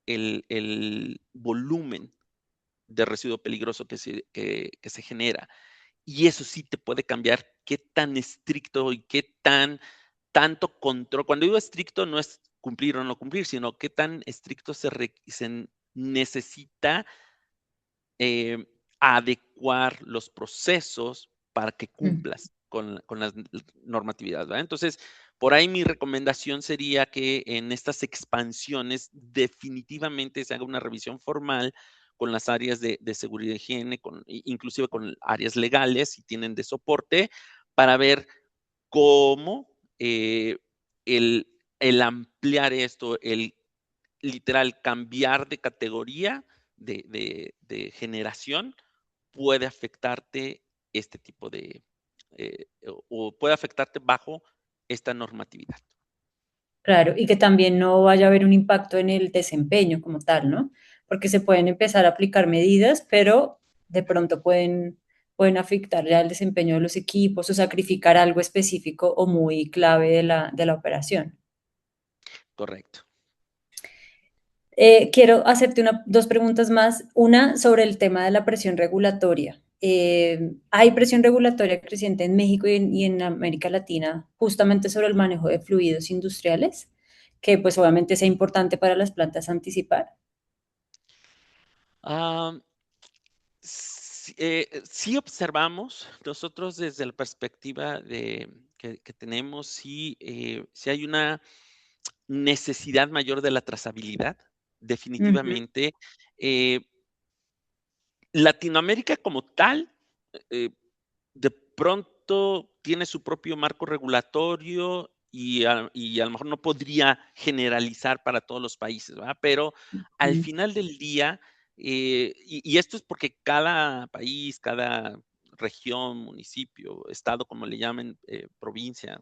Speaker 3: el volumen de residuo peligroso que se genera. Y eso sí te puede cambiar qué tan estricto y qué tanto control. Cuando digo estricto, no es cumplir o no cumplir, sino qué tan estricto se necesita eh, adecuar los procesos para que
Speaker 2: Mm.
Speaker 3: cumplas con las normatividades, ¿verdad? Entonces, por ahí mi recomendación sería que en estas expansiones definitivamente se haga una revisión formal con las áreas de seguridad y higiene, inclusive con áreas legales, si tienen de soporte, para ver cómo el, el ampliar esto, el literal cambiar de categoría, de generación, puede afectarte este tipo de, o puede afectarte bajo esta normatividad.
Speaker 2: Claro, y que también no vaya a haber un impacto en el desempeño como tal, ¿no? Porque se pueden empezar a aplicar medidas, pero de pronto pueden afectar ya el desempeño de los equipos o sacrificar algo específico o muy clave de la operación.
Speaker 3: Correcto.
Speaker 2: Quiero hacerte dos preguntas más. Una sobre el tema de la presión regulatoria. Hay presión regulatoria creciente en México y en América Latina justamente sobre el manejo de fluidos industriales, que pues obviamente sea importante para las plantas anticipar.
Speaker 3: Ah, sí observamos, nosotros desde la perspectiva que tenemos, sí hay una necesidad mayor de la trazabilidad,
Speaker 2: Ujú,
Speaker 3: definitivamente. Eh, Latinoamérica como tal, eh, de pronto tiene su propio marco regulatorio y a lo mejor no podría generalizar para todos los países, ¿verdad? Pero al
Speaker 2: ujú.
Speaker 3: final del día, y esto es porque cada país, cada región, municipio, estado, como le llamen, provincia,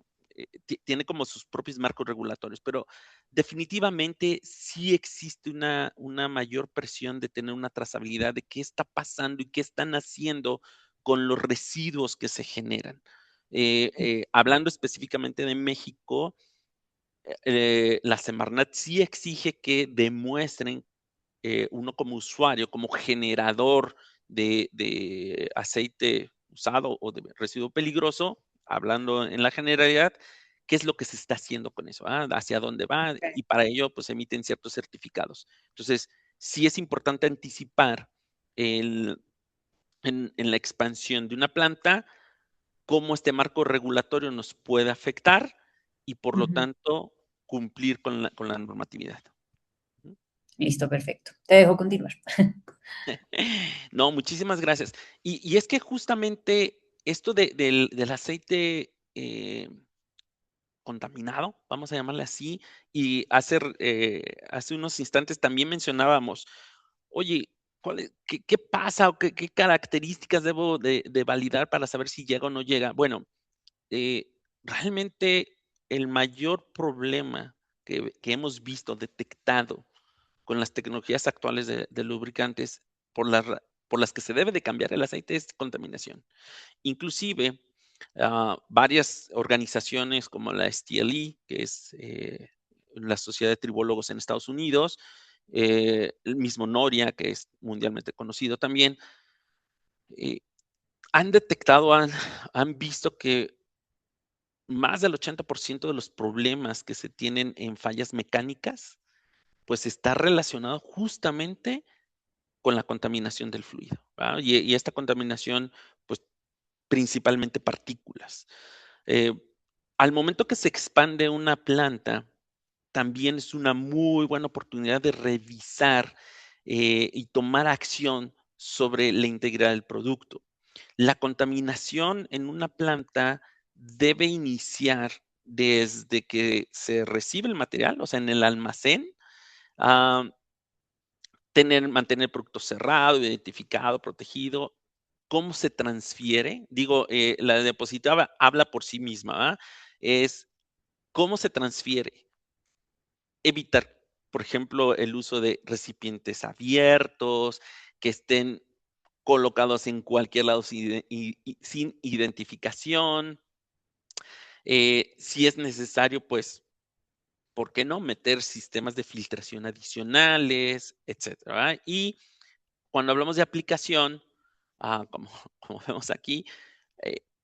Speaker 3: tiene como sus propios marcos regulatorios, pero definitivamente sí existe una mayor presión de tener una trazabilidad de qué está pasando y qué están haciendo con los residuos que se generan. Hablando específicamente de México, la Semarnat sí exige que demuestren uno como usuario, como generador de aceite usado o de residuo peligroso, hablando en la generalidad, qué es lo que se está haciendo con eso, hacia dónde va,
Speaker 2: Ok.
Speaker 3: y para ello pues emiten ciertos certificados. Entonces, sí es importante anticipar el, en la expansión de una planta, cómo este marco regulatorio nos puede afectar y por lo
Speaker 2: Ujú.
Speaker 3: tanto cumplir con la normatividad.
Speaker 2: Listo, perfecto. Te dejo continuar.
Speaker 3: No, muchísimas gracias. Y es que justamente esto del aceite contaminado, vamos a llamarle así, y hace unos instantes también mencionábamos, oye, qué pasa o qué características debo de validar para saber si llega o no llega? Bueno, eh, realmente el mayor problema que hemos visto, detectado con las tecnologías actuales de lubricantes por las que se debe de cambiar el aceite es contaminación. Inclusive, varias organizaciones como la STLE, que es la Sociedad de Tribólogos en Estados Unidos, el mismo Noria, que es mundialmente conocido también, eh, han detectado, han visto que más del 80% de los problemas que se tienen en fallas mecánicas, pues está relacionado justamente con la contaminación del fluido, ¿va? Y esta contaminación, pues, principalmente partículas. Eh, Al momento que se expande una planta, también es una muy buena oportunidad de revisar, y tomar acción sobre la integridad del producto. La contaminación en una planta debe iniciar desde que se recibe el material, o sea, en el almacén, ah, mantener el producto cerrado, identificado, protegido. ¿Cómo se transfiere? Digo, la diapositiva habla por sí misma, ¿va? Es cómo se transfiere. Evitar, por ejemplo, el uso de recipientes abiertos, que estén colocados en cualquier lado sin identificación. Si es necesario, pues, ¿por qué no meter sistemas de filtración adicionales, etcétera? ¿Va? Y cuando hablamos de aplicación, como, como vemos aquí,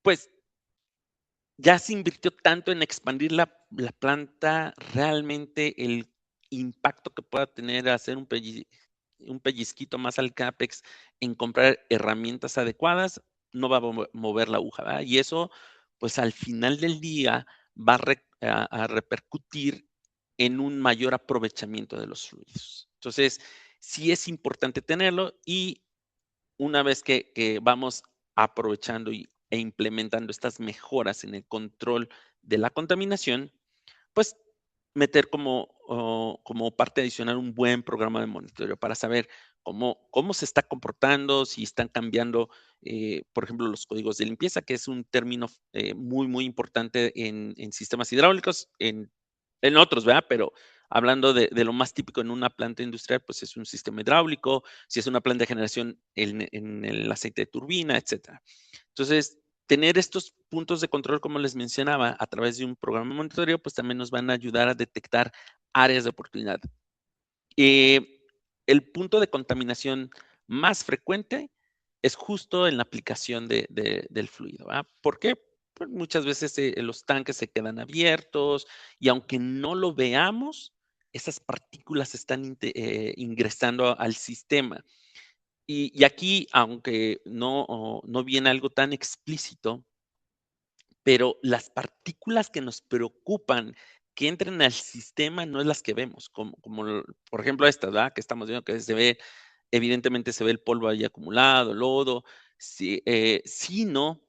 Speaker 3: pues ya se invirtió tanto en expandir la planta, realmente el impacto que pueda tener hacer un pellizquito más al CAPEX en comprar herramientas adecuadas, no va a mover la aguja, ¿verdad? Y eso, pues al final del día va a repercutir en un mayor aprovechamiento de los fluidos. Entonces, sí es importante tenerlo y una vez que vamos aprovechando e implementando estas mejoras en el control de la contaminación, pues meter como parte adicional un buen programa de monitoreo para saber cómo se está comportando, si están cambiando, por ejemplo, los códigos de limpieza, que es un término muy, muy importante en sistemas hidráulicos, en otros, ¿verdad? Pero hablando de lo más típico en una planta industrial, pues es un sistema hidráulico, si es una planta de generación en el aceite de turbina, etcétera. Entonces, tener estos puntos de control, como les mencionaba, a través de un programa de monitoreo, pues también nos van a ayudar a detectar áreas de oportunidad. El punto de contaminación más frecuente es justo en la aplicación del fluido, ¿verdad? ¿Por qué? Pues muchas veces los tanques se quedan abiertos y aunque no lo veamos, esas partículas están ingresando al sistema. Y aquí, aunque no viene algo tan explícito, pero las partículas que nos preocupan que entren al sistema no es las que vemos, por ejemplo estas, ¿verdad? Que estamos viendo que evidentemente se ve el polvo ahí acumulado, lodo, sino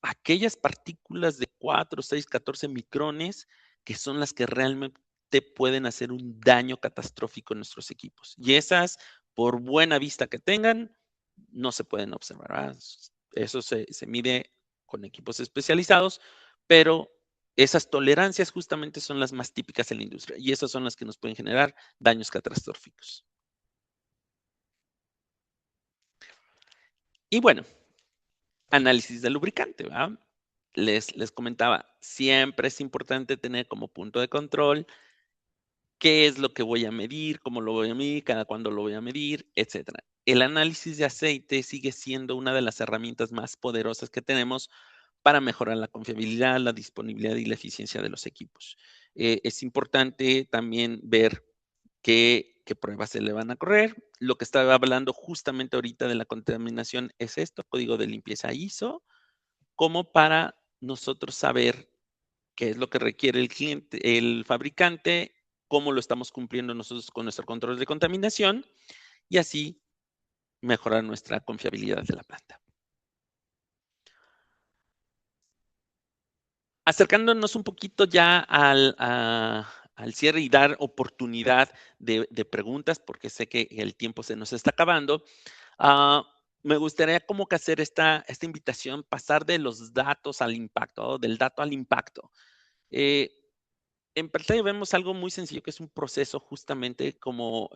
Speaker 3: aquellas partículas de 4, 6, 14 micrones que son las que realmente pueden hacer un daño catastrófico en nuestros equipos. Y esas, por buena vista que tengan, no se pueden observar, ¿verdad? Eso se mide con equipos especializados, pero esas tolerancias justamente son las más típicas en la industria y esas son las que nos pueden generar daños catastróficos. Y bueno, análisis del lubricante, ¿verdad? Les comentaba, siempre es importante tener como punto de control qué es lo que voy a medir, cómo lo voy a medir, cada cuándo lo voy a medir, etcétera. El análisis de aceite sigue siendo una de las herramientas más poderosas que tenemos para mejorar la confiabilidad, la disponibilidad y la eficiencia de los equipos. Es importante también ver qué pruebas se le van a correr. Lo que estaba hablando justamente ahorita de la contaminación es esto, código de limpieza ISO, como para nosotros saber qué es lo que requiere el cliente, el fabricante, cómo lo estamos cumpliendo nosotros con nuestro control de contaminación y así mejorar nuestra confiabilidad de la planta. Acercándonos un poquito ya al cierre y dar oportunidad de preguntas, porque sé que el tiempo se nos está acabando. ah, Me gustaría como que hacer esta invitación, pasar de los datos al impacto, ¿no? Del dato al impacto. Eh, En pantalla vemos algo muy sencillo, que es un proceso justamente como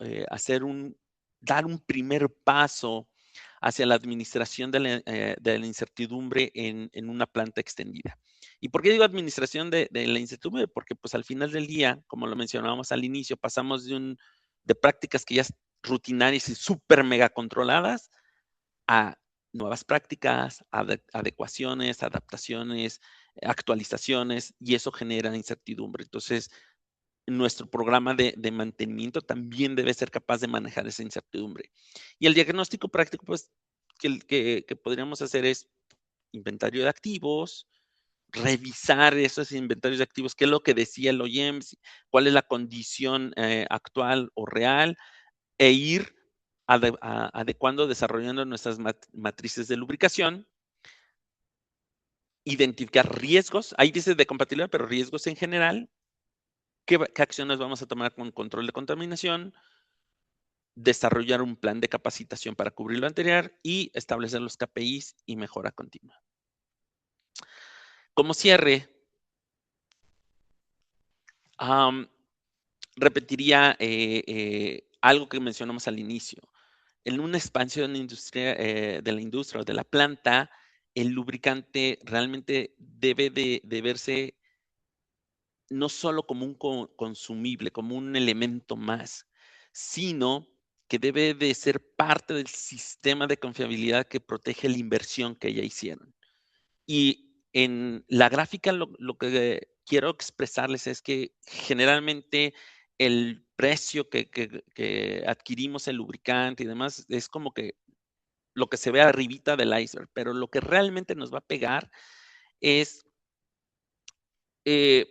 Speaker 3: dar un primer paso hacia la administración de la incertidumbre en una planta extendida. ¿Y por qué digo administración de la incertidumbre? Porque pues al final del día, como lo mencionábamos al inicio, pasamos de prácticas que ya rutinarias y súper mega controladas a nuevas prácticas, adecuaciones, adaptaciones, actualizaciones, y eso genera incertidumbre. Entonces, nuestro programa de mantenimiento también debe ser capaz de manejar esa incertidumbre. Y el diagnóstico práctico, pues, que podríamos hacer es inventario de activos, revisar esos inventarios de activos, qué es lo que decía el OEM, cuál es la condición actual o real, e ir adecuando, desarrollando nuestras matrices de lubricación, identificar riesgos, ahí dice de compatibilidad, pero riesgos en general, qué acciones vamos a tomar con control de contaminación, desarrollar un plan de capacitación para cubrir lo anterior y establecer los KPIs y mejora continua. Como cierre, repetiría algo que mencionamos al inicio. En una expansión de la industria o de la planta, el lubricante realmente debe de verse no solo como un consumible, como un elemento más, sino que debe de ser parte del sistema de confiabilidad que protege la inversión que ya hicieron. Y en la gráfica lo que quiero expresarles es que generalmente el precio que adquirimos el lubricante y demás es como que lo que se ve arribita del iceberg, pero lo que realmente nos va a pegar es, eh,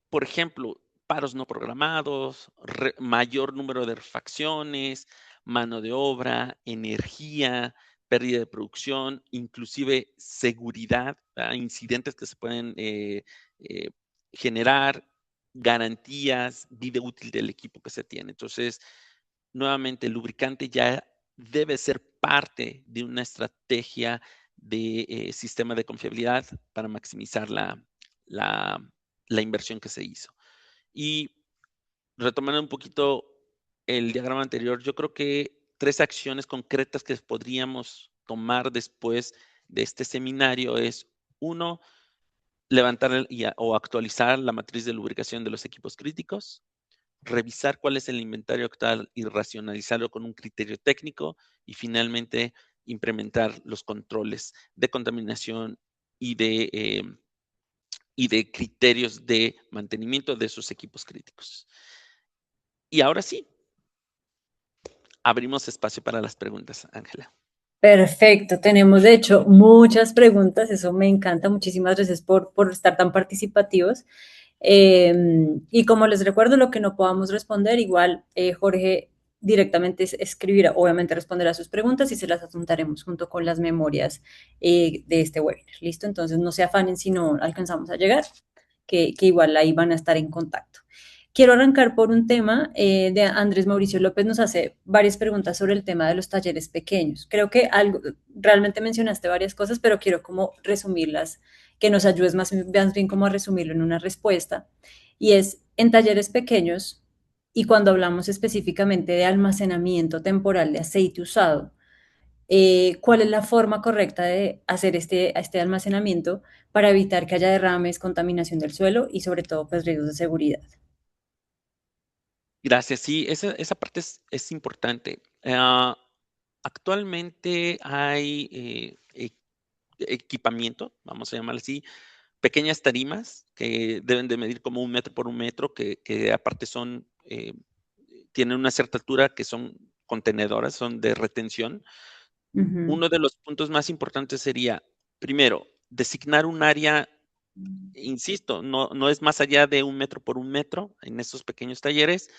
Speaker 3: por ejemplo, paros no programados, mayor número de refacciones, mano de obra, energía, pérdida de producción, inclusive seguridad, incidentes que se pueden eh, generar, garantías, vida útil del equipo que se tiene. Entonces, nuevamente, el lubricante ya debe ser parte de una estrategia de sistema de confiabilidad para maximizar la, la inversión que se hizo. Y retomando un poquito el diagrama anterior, yo creo que 3 acciones concretas que podríamos tomar después de este seminario es, 1, levantar o actualizar la matriz de lubricación de los equipos críticos, revisar cuál es el inventario actual y racionalizarlo con un criterio técnico, y finalmente implementar los controles de contaminación y de criterios de mantenimiento de esos equipos críticos. Y ahora sí, abrimos espacio para las preguntas, Ángela.
Speaker 2: Perfecto, tenemos de hecho muchas preguntas, eso me encanta, muchísimas gracias por estar tan participativos. Y como les recuerdo, lo que no podamos responder, igual Jorge directamente escribirá, obviamente responderá sus preguntas y se las adjuntaremos junto con las memorias de este webinar. ¿Listo? Entonces no se afanen si no alcanzamos a llegar, que igual ahí van a estar en contacto. Quiero arrancar por un tema de Andrés Mauricio López nos hace varias preguntas sobre el tema de los talleres pequeños. Creo que realmente mencionaste varias cosas, pero quiero como resumirlas, que nos ayudes más bien como a resumirlo en una respuesta. Y es, en talleres pequeños, y cuando hablamos específicamente de almacenamiento temporal de aceite usado, ¿cuál es la forma correcta de hacer este almacenamiento para evitar que haya derrames, contaminación del suelo y sobre todo pues riesgos de seguridad?
Speaker 3: Gracias. Sí, esa parte es importante. Actualmente hay equipamiento, vamos a llamarlo así, pequeñas tarimas que deben de medir como 1 metro por 1 metro, que aparte tienen una cierta altura, que son contenedoras, son de retención.
Speaker 2: Ujú.
Speaker 3: Uno de los puntos más importantes sería, primero, designar un área, insisto, no es más allá de 1 metro por 1 metro en estos pequeños talleres,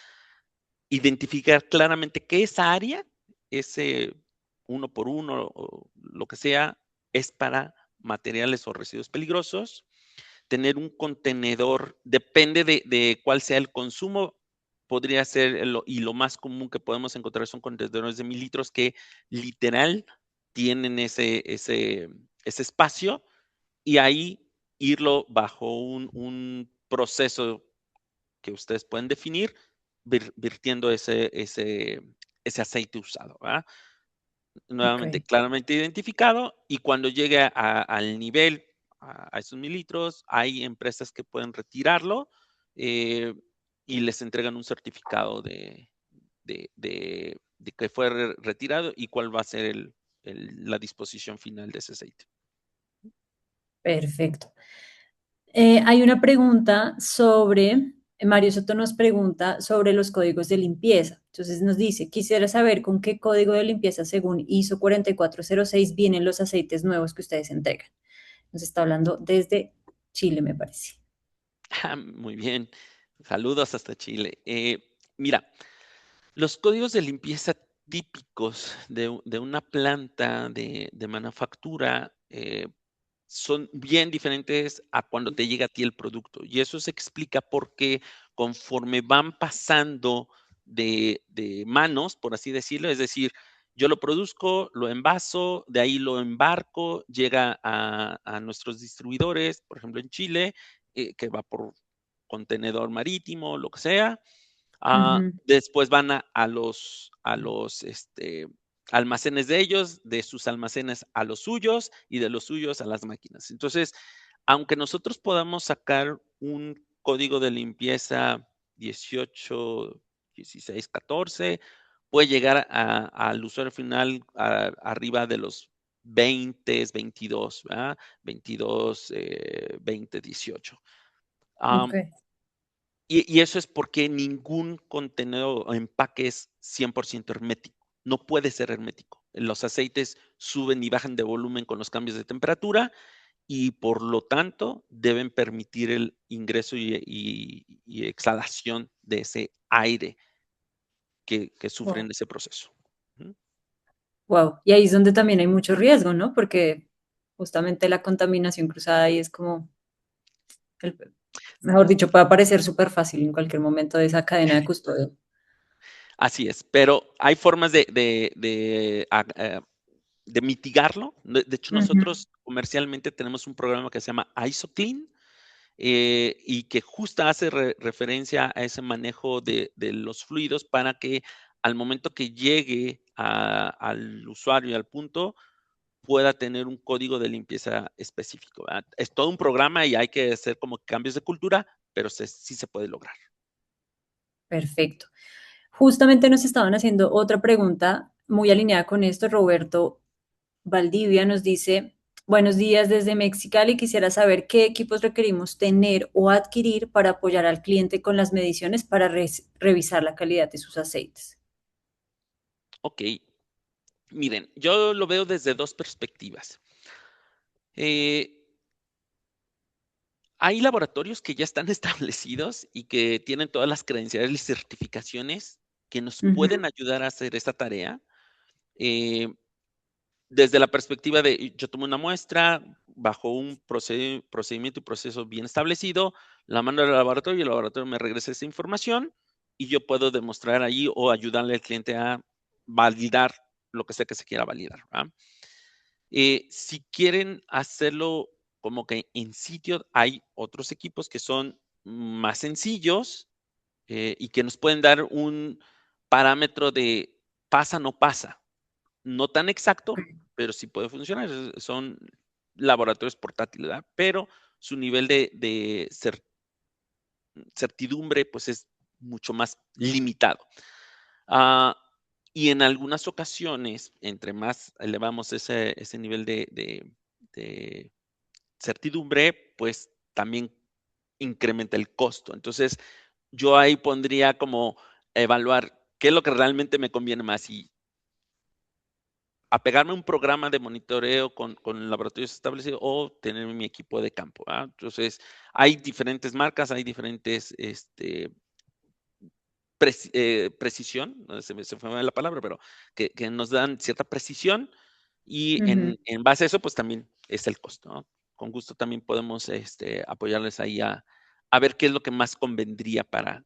Speaker 3: identificar claramente que esa área, ese 1 por 1 o lo que sea, es para materiales o residuos peligrosos. Tener un contenedor, depende de cuál sea el consumo, podría ser, y lo más común que podemos encontrar son contenedores de 1000 litros que literal tienen ese espacio, y ahí irlo bajo un proceso que ustedes pueden definir, virtiendo ese aceite usado, ¿verdad?
Speaker 2: Ok,
Speaker 3: Nuevamente, claramente identificado, y cuando llegue al nivel, a esos 1000 litros, hay empresas que pueden retirarlo eh, y les entregan un certificado de que fue retirado y cuál va a ser la disposición final de ese aceite.
Speaker 2: perfecto. Hay una pregunta sobre, Mario Soto nos pregunta sobre los códigos de limpieza. Entonces nos dice, quisiera saber con qué código de limpieza según ISO 4406 vienen los aceites nuevos que ustedes entregan. Nos está hablando desde Chile, me parece.
Speaker 3: Muy bien. Saludos hasta Chile. Mira, los códigos de limpieza típicos de una planta de manufactura son bien diferentes a cuando te llega a ti el producto. Y eso se explica porque conforme van pasando de manos, por así decirlo, es decir, yo lo produzco, lo envaso, de ahí lo embarco, llega a nuestros distribuidores, por ejemplo en Chile, que va por contenedor marítimo, lo que sea.
Speaker 2: Ujú.
Speaker 3: Después van almacenes de ellos, de sus almacenes a los suyos y de los suyos a las máquinas. Entonces, aunque nosotros podamos sacar un código de limpieza 18, 16, 14, puede llegar al usuario final arriba de los 20, 22, ¿verdad? 22, 20, 18.
Speaker 2: Ok.
Speaker 3: Y eso es porque ningún contenedor o empaque es 100% hermético. No puede ser hermético. Los aceites suben y bajan de volumen con los cambios de temperatura, y por lo tanto deben permitir el ingreso y exhalación de ese aire que sufren
Speaker 2: Wow.
Speaker 3: ese proceso.
Speaker 2: Wow. Y ahí es donde también hay mucho riesgo, ¿no? Porque justamente la contaminación cruzada ahí es como, el- mejor dicho, puede aparecer súper fácil en cualquier momento de esa cadena de custodia.
Speaker 3: Así es, pero hay formas de mitigarlo. De hecho,
Speaker 2: Ujú.
Speaker 3: nosotros comercialmente tenemos un programa que se llama ISOClean, y que justo hace referencia a ese manejo de los fluidos para que al momento que llegue al usuario y al punto, pueda tener un código de limpieza específico, ¿verdad? Es todo un programa y hay que hacer como cambios de cultura, pero sí se puede lograr.
Speaker 2: Perfecto. Justamente nos estaban haciendo otra pregunta muy alineada con esto. Roberto Valdivia nos dice, buenos días desde Mexicali. Quisiera saber qué equipos requerimos tener o adquirir para apoyar al cliente con las mediciones para revisar la calidad de sus aceites.
Speaker 3: Ok, miren, yo lo veo desde dos perspectivas. Eh, Hay laboratorios que ya están establecidos y que tienen todas las credenciales y certificaciones que nos
Speaker 2: Ujú,
Speaker 3: pueden ayudar a hacer esta tarea. Eh, Desde la perspectiva de yo tomo una muestra bajo un procedimiento y proceso bien establecido, la mando al laboratorio y el laboratorio me regresa esa información y yo puedo demostrar ahí o ayudarle al cliente a validar lo que sea que se quiera validar, ¿verdad? Si quieren hacerlo como que en sitio, hay otros equipos que son más sencillos, y que nos pueden dar un parámetro de pasa, no pasa. No tan exacto, pero sí puede funcionar. Son laboratorios portátiles, ¿verdad? Pero su nivel de certidumbre, pues, es mucho más limitado. Ah, y en algunas ocasiones, entre más elevamos ese nivel de certidumbre, pues, también incrementa el costo. Entonces, yo ahí pondría como evaluar qué es lo que realmente me conviene más, y apegarme a un programa de monitoreo con laboratorios establecidos o tener mi equipo de campo, ¿verdad? Entonces, hay diferentes marcas, hay diferentes, precisión, no, se fue la palabra, pero que nos dan cierta precisión y
Speaker 2: ujú.
Speaker 3: en base a eso, pues también es el costo, ¿no? Con gusto también podemos, apoyarles ahí a ver qué es lo que más convendría para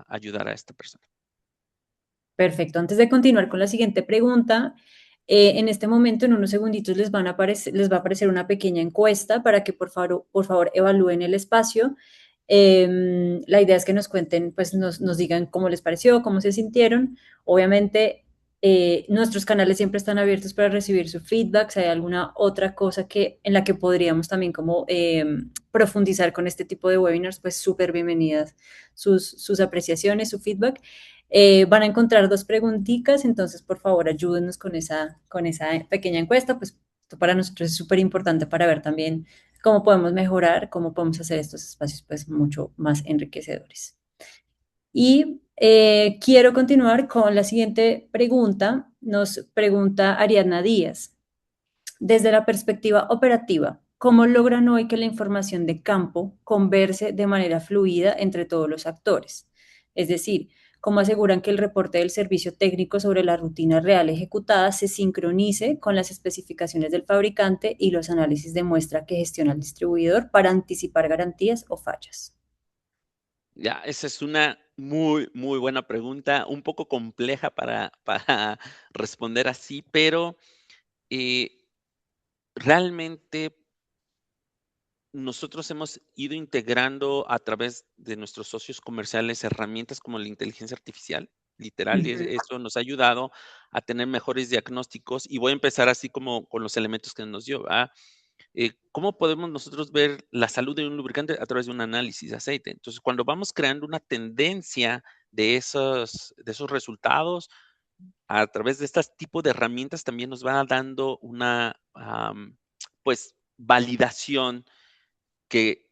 Speaker 3: ayudar a esta persona.
Speaker 2: Perfecto. Antes de continuar con la siguiente pregunta, en este momento, en unos segunditos, les va a aparecer una pequeña encuesta para que por favor evalúen el espacio. La idea es que nos cuenten, pues nos digan cómo les pareció, cómo se sintieron. Obviamente, nuestros canales siempre están abiertos para recibir su feedback. Si hay alguna otra cosa en la que podríamos también como profundizar con este tipo de webinars, pues súper bienvenidas sus apreciaciones, su feedback. Van a encontrar dos preguntitas, entonces por favor ayúdenos con esa pequeña encuesta, pues esto para nosotros es súper importante para ver también cómo podemos mejorar, cómo podemos hacer estos espacios pues mucho más enriquecedores. Y quiero continuar con la siguiente pregunta. Nos pregunta Ariadna Díaz. Desde la perspectiva operativa, ¿cómo logran hoy que la información de campo converse de manera fluida entre todos los actores? Es decir, ¿cómo aseguran que el reporte del servicio técnico sobre la rutina real ejecutada se sincronice con las especificaciones del fabricante y los análisis de muestra que gestiona el distribuidor para anticipar garantías o fallas?
Speaker 3: Ya, esa es una muy, muy buena pregunta, un poco compleja para responder así, pero eh, realmente nosotros hemos ido integrando a través de nuestros socios comerciales herramientas como la inteligencia artificial, literal, y
Speaker 2: Ujú.
Speaker 3: eso nos ha ayudado a tener mejores diagnósticos. Y voy a empezar así como con los elementos que nos dio, ¿verdad? ¿Cómo podemos nosotros ver la salud de un lubricante a través de un análisis de aceite? Entonces, cuando vamos creando una tendencia de esos resultados, a través de este tipo de herramientas también nos va dando una, pues, validación que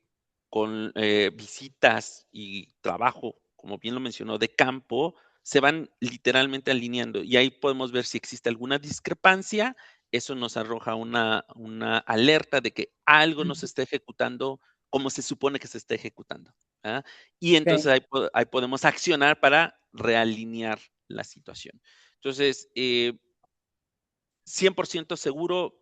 Speaker 3: con visitas y trabajo, como bien lo mencionó, de campo, se van literalmente alineando y ahí podemos ver si existe alguna discrepancia. Eso nos arroja una alerta de que algo no se está ejecutando como se supone que se está ejecutando, ¿ah? Y entonces
Speaker 2: Ok.
Speaker 3: ahí podemos accionar para realinear la situación. Entonces, 100% seguro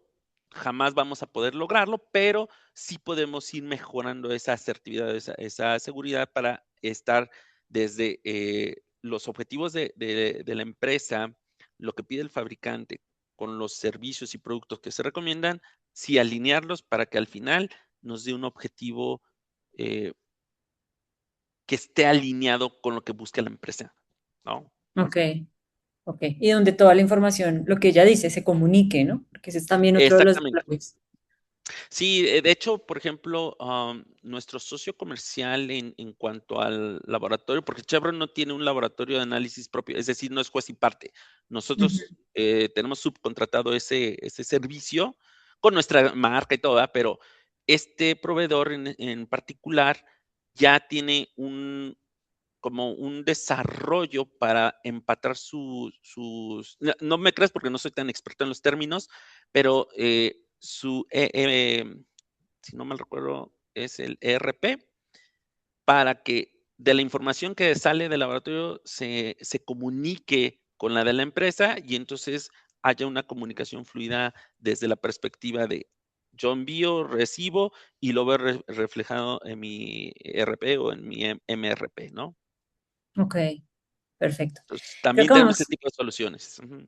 Speaker 3: jamás vamos a poder lograrlo, pero sí podemos ir mejorando esa asertividad, esa seguridad para estar desde los objetivos de la empresa, lo que pide el fabricante con los servicios y productos que se recomiendan, sí alinearlos para que al final nos dé un objetivo eh, que esté alineado con lo que busca la empresa, ¿no?
Speaker 2: Ok, ok. Y donde toda la información, lo que ella dice, se comunique, ¿no? Porque ese es también otro de los
Speaker 3: Exactamente.
Speaker 2: claves.
Speaker 3: Sí, de hecho, por ejemplo, nuestro socio comercial en cuanto al laboratorio, porque Chevron no tiene un laboratorio de análisis propio, es decir, no es juez y parte. Nosotros
Speaker 2: Ujú.
Speaker 3: tenemos subcontratado ese servicio con nuestra marca y toda, pero este proveedor en particular ya tiene como un desarrollo para empatar no me creas porque no soy tan experto en los términos, pero si no mal recuerdo, es el ERP, para que de la información que sale del laboratorio se comunique con la de la empresa y entonces haya una comunicación fluida desde la perspectiva de yo envío, recibo y lo veo reflejado en mi ERP o en mi MRP, ¿no?
Speaker 2: Ok, perfecto.
Speaker 3: Entonces,
Speaker 2: Creo
Speaker 3: también
Speaker 2: que
Speaker 3: tenemos ese
Speaker 2: vamos,
Speaker 3: tipo de soluciones. Ujú.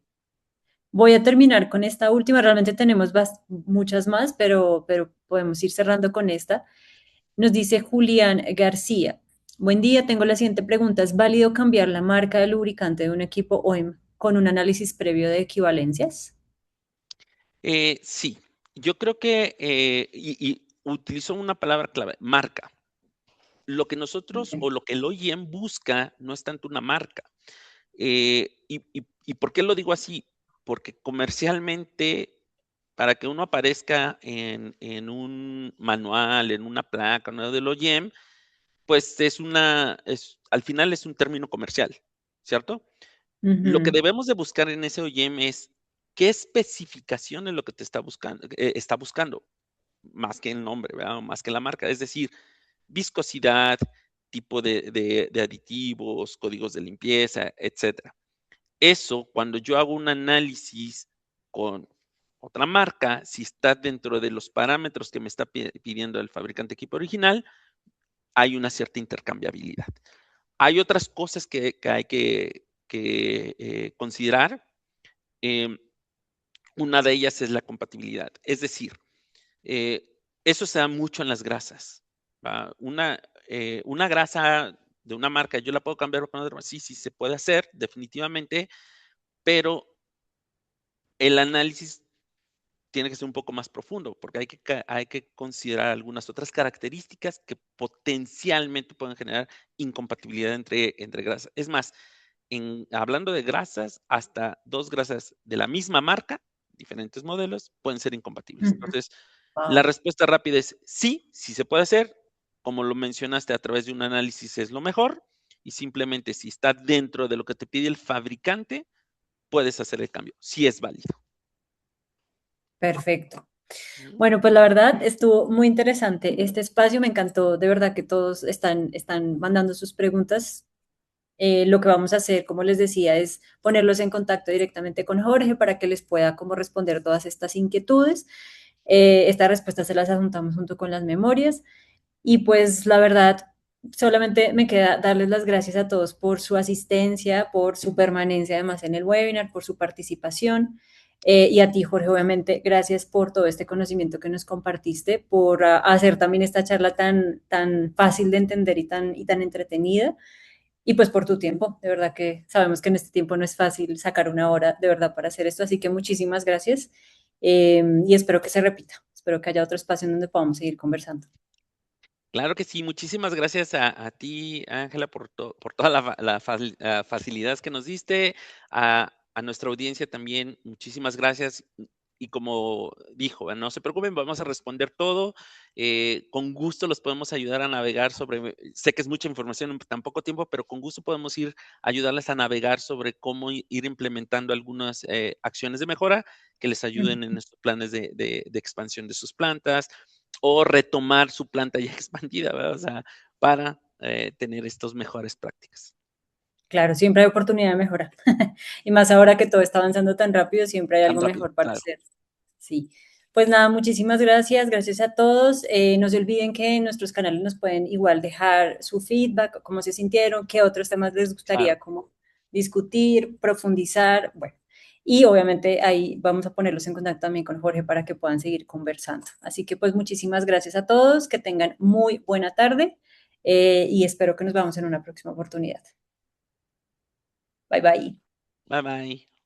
Speaker 2: voy a terminar con esta última. Realmente tenemos muchas más, pero podemos ir cerrando con esta. Nos dice Julián García. Buen día, tengo la siguiente pregunta. ¿Es válido cambiar la marca del lubricante de un equipo OEM con un análisis previo de equivalencias?
Speaker 3: Sí, yo creo que, y utilizó una palabra clave, marca. Lo que nosotros
Speaker 2: Ok.
Speaker 3: o lo que el OEM busca no es tanto una marca. ¿Y por qué lo digo así? Porque comercialmente, para que uno aparezca en un manual, en una placa, ¿no? Del OEM, pues al final es un término comercial, ¿cierto? Lo que
Speaker 2: Ujú.
Speaker 3: debemos de buscar en ese OEM es qué especificación es lo que te está buscando, más que el nombre, ¿verdad? Más que la marca. Es decir, viscosidad, tipo de aditivos, códigos de limpieza, etcétera. Eso, cuando yo hago un análisis con otra marca, si está dentro de los parámetros que me está pidiendo el fabricante equipo original, hay una cierta intercambiabilidad. Hay otras cosas que hay que considerar. Em, una de ellas es la compatibilidad. Es decir, eh, eso se da mucho en las grasas. ¿Va? Una grasa de una marca, yo la puedo cambiar por otra. Sí, sí se puede hacer, definitivamente, pero el análisis tiene que ser un poco más profundo, porque hay que considerar algunas otras características que potencialmente pueden generar incompatibilidad entre grasas. Es más, hablando de grasas, hasta dos grasas de la misma marca, diferentes modelos, pueden ser incompatibles.
Speaker 2: Ujú.
Speaker 3: Entonces, la
Speaker 2: Wow.
Speaker 3: respuesta rápida es sí, sí se puede hacer. Como lo mencionaste, a través de un análisis es lo mejor. Y simplemente si está dentro de lo que te pide el fabricante, puedes hacer el cambio. Sí es válido.
Speaker 2: Perfecto.
Speaker 3: Ujú.
Speaker 2: Bueno, pues la verdad estuvo muy interesante este espacio. Me encantó de verdad que todos están mandando sus preguntas. Lo que vamos a hacer, como les decía, es ponerlos en contacto directamente con Jorge para que les pueda como responder todas estas inquietudes. Estas respuestas se las adjuntamos junto con las memorias. Y pues la verdad, solamente me queda darles las gracias a todos por su asistencia, por su permanencia además en el webinar, por su participación. Y a ti, Jorge, obviamente, gracias por todo este conocimiento que nos compartiste, por hacer también esta charla tan fácil de entender y tan entretenida. Y pues por tu tiempo, de verdad que sabemos que en este tiempo no es fácil sacar una hora de verdad para hacer esto, así que muchísimas gracias y espero que se repita, espero que haya otro espacio en donde podamos seguir conversando.
Speaker 3: Claro que sí, muchísimas gracias a ti, Ángela, por toda la facilidad que nos diste, a nuestra audiencia también, muchísimas gracias. Y como dijo, no se preocupen, vamos a responder todo. Con gusto los podemos ayudar a navegar sé que es mucha información en tan poco tiempo, pero con gusto podemos ayudarles a navegar sobre cómo ir implementando algunas acciones de mejora que les ayuden en estos planes de expansión de sus plantas o retomar su planta ya expandida, ¿verdad? O sea, para tener estas mejores prácticas.
Speaker 2: Claro, siempre hay oportunidad de mejorar. Y más ahora que todo está avanzando tan rápido, siempre hay
Speaker 3: Tan
Speaker 2: algo
Speaker 3: rápido,
Speaker 2: mejor para
Speaker 3: claro.
Speaker 2: hacer. Sí. Pues nada, muchísimas gracias, gracias a todos. No se olviden que en nuestros canales nos pueden igual dejar su feedback, cómo se sintieron, qué otros temas les
Speaker 3: Claro,
Speaker 2: gustaría como discutir, profundizar, bueno. Y obviamente ahí vamos a ponerlos en contacto también con Jorge para que puedan seguir conversando. Así que pues muchísimas gracias a todos, que tengan muy buena tarde y espero que nos veamos en una próxima oportunidad. Bye bye.
Speaker 3: bye bye.